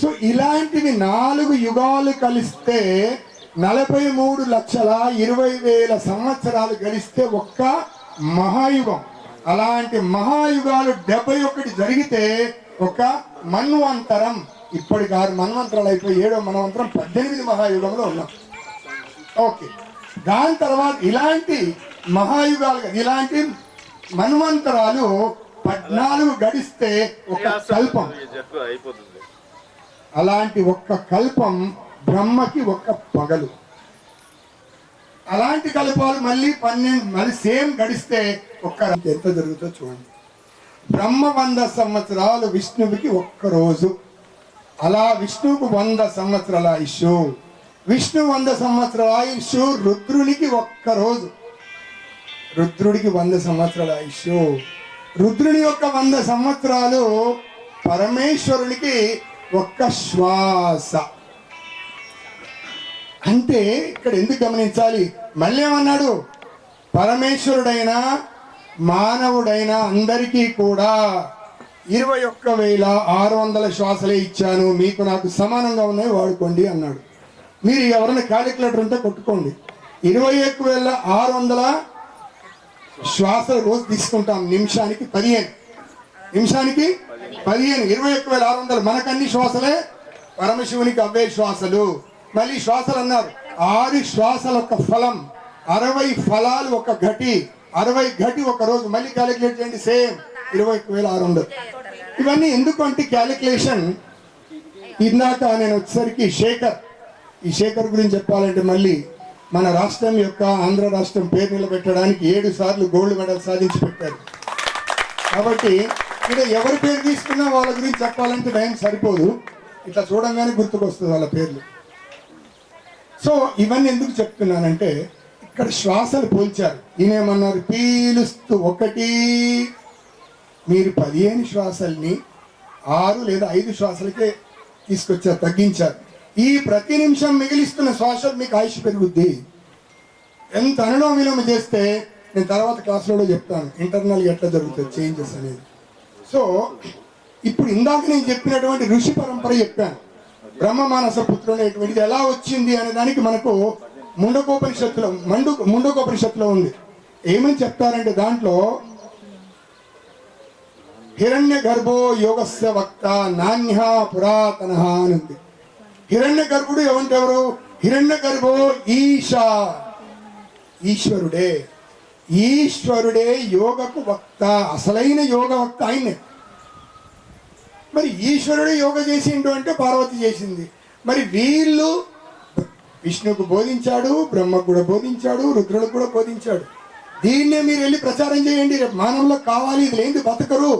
Speaker 7: సో ఇలాంటివి 4 యుగాలు కలిస్తే 43,20,000 సంవత్సరాలు గడిస్తే ఒక్క మహాయుగం. అలాంటి మహాయుగాలు 71 జరిగితే ఒక మన్వంతరం. ఇప్పటికి 6 మన్వంతరాలు అయిపోయి 7వ మన్వంతరం 18 మహాయుగంలో ఉన్నాం. ఓకే, దాని తర్వాత ఇలాంటి మహాయుగాలు, ఇలాంటి మన్వంతరాలు 14 గడిస్తే ఒక కల్పం. అలాంటి ఒక్క కల్పం బ్రహ్మకి ఒక్క పగలు. అలాంటి కల్పాలు మళ్ళీ 12 మళ్ళీ సేమ్ గడిస్తే ఒక్క ఎంత జరుగుతుందో చూడండి. బ్రహ్మ 100 సంవత్సరాలు, విష్ణువుకి ఒక్క రోజు. అలా విష్ణువుకు 100 సంవత్సరాల ఆయుష్, విష్ణు 100 సంవత్సరాల ఆయుష్, రుద్రునికి ఒక్క రోజు. రుద్రుడికి 100 సంవత్సరాల ఆయుష్. రుద్రుని యొక్క 100 సంవత్సరాలు, పరమేశ్వరునికి ఒక్క శ్వాస. అంటే ఇక్కడ ఎందుకు గమనించాలి? మళ్ళీ ఏమన్నాడు? పరమేశ్వరుడైనా మానవుడైనా అందరికీ కూడా 21,600 శ్వాసలే ఇచ్చాను, మీకు నాకు సమానంగా ఉన్నాయి, వాడుకోండి అన్నాడు. మీరు ఎవరైనా క్యాలిక్యులేటర్ ఉంటే కొట్టుకోండి. 21,600 శ్వాసలు రోజు తీసుకుంటాం. నిమిషానికి 15. నిమిషానికి 21,600. మనకు అన్ని శ్వాసలే, పరమశివునికి అవే శ్వాసలు. మళ్ళీ శ్వాసలు అన్నారు, 6 శ్వాసల ఒక ఫలం, 60 ఫలాలు ఒక ఘటి, 60 ఘటి ఒక రోజు. మళ్ళీ క్యాలిక్యులేట్ చేయండి, సేమ్ 21,600. ఇవన్నీ ఎందుకు అంటే క్యాలిక్యులేషన్. ఇందాక నేను వచ్చేసరికి ఈ శేఖర్ గురించి చెప్పాలంటే, మళ్ళీ మన రాష్ట్రం యొక్క ఆంధ్ర రాష్ట్రం పేరు నిలబెట్టడానికి 7 సార్లు గోల్డ్ మెడల్ సాధించి పెట్టారు. కాబట్టి ఇక్కడ ఎవరి పేరు తీసుకున్నా వాళ్ళ గురించి చెప్పాలంటే టైం సరిపోదు, ఇట్లా చూడంగానే గుర్తుకొస్తుంది వాళ్ళ పేర్లు. సో ఇవన్నీ ఎందుకు చెప్తున్నానంటే, ఇక్కడ శ్వాసలు పోల్చారు. ఈయనేమన్నారు, పీలుస్తూ 1, మీరు 15 శ్వాసల్ని 6 లేదా 5 శ్వాసలకే తీసుకొచ్చారు, తగ్గించారు. ఈ ప్రతి నిమిషం మిగిలిస్తున్న శ్వాసలు మీకు ఆయుష్ పెరుగుద్ది. ఎంత అనులోమ విలోమ చేస్తే, నేను తర్వాత క్లాసులో చెప్తాను ఇంటర్నల్గా ఎట్లా జరుగుతుంది చేంజెస్ అనేది. సో ఇప్పుడు ఇందాక నేను చెప్పినటువంటి ఋషి పరంపర చెప్పాను, బ్రహ్మ మానస పుత్రుడు అనేటువంటిది ఎలా వచ్చింది అనే దానికి మనకు ముండకోపనిషత్తులో ఉంది. ఏమని చెప్తారంటే, దాంట్లో హిరణ్య గర్భో యోగస్య వక్త నాణ్య పురాతన అని ఉంది. హిరణ్య గర్భుడు ఎవరు? హిరణ్య గర్భో ఈశ్వరుడే యోగకు వక్త, అసలైన యోగ వక్త ఆయనే. మరి ఈశ్వరుడే యోగ చేసిండు అంటే పార్వతి చేసింది. మరి వీళ్ళు విష్ణువుకు బోధించాడు, బ్రహ్మకు కూడా బోధించాడు, రుద్రులకు కూడా బోధించాడు. దీన్నే మీరు వెళ్ళి ప్రచారం చేయండి, రేపు మానవులకు కావాలి, ఇది లేని బతకరు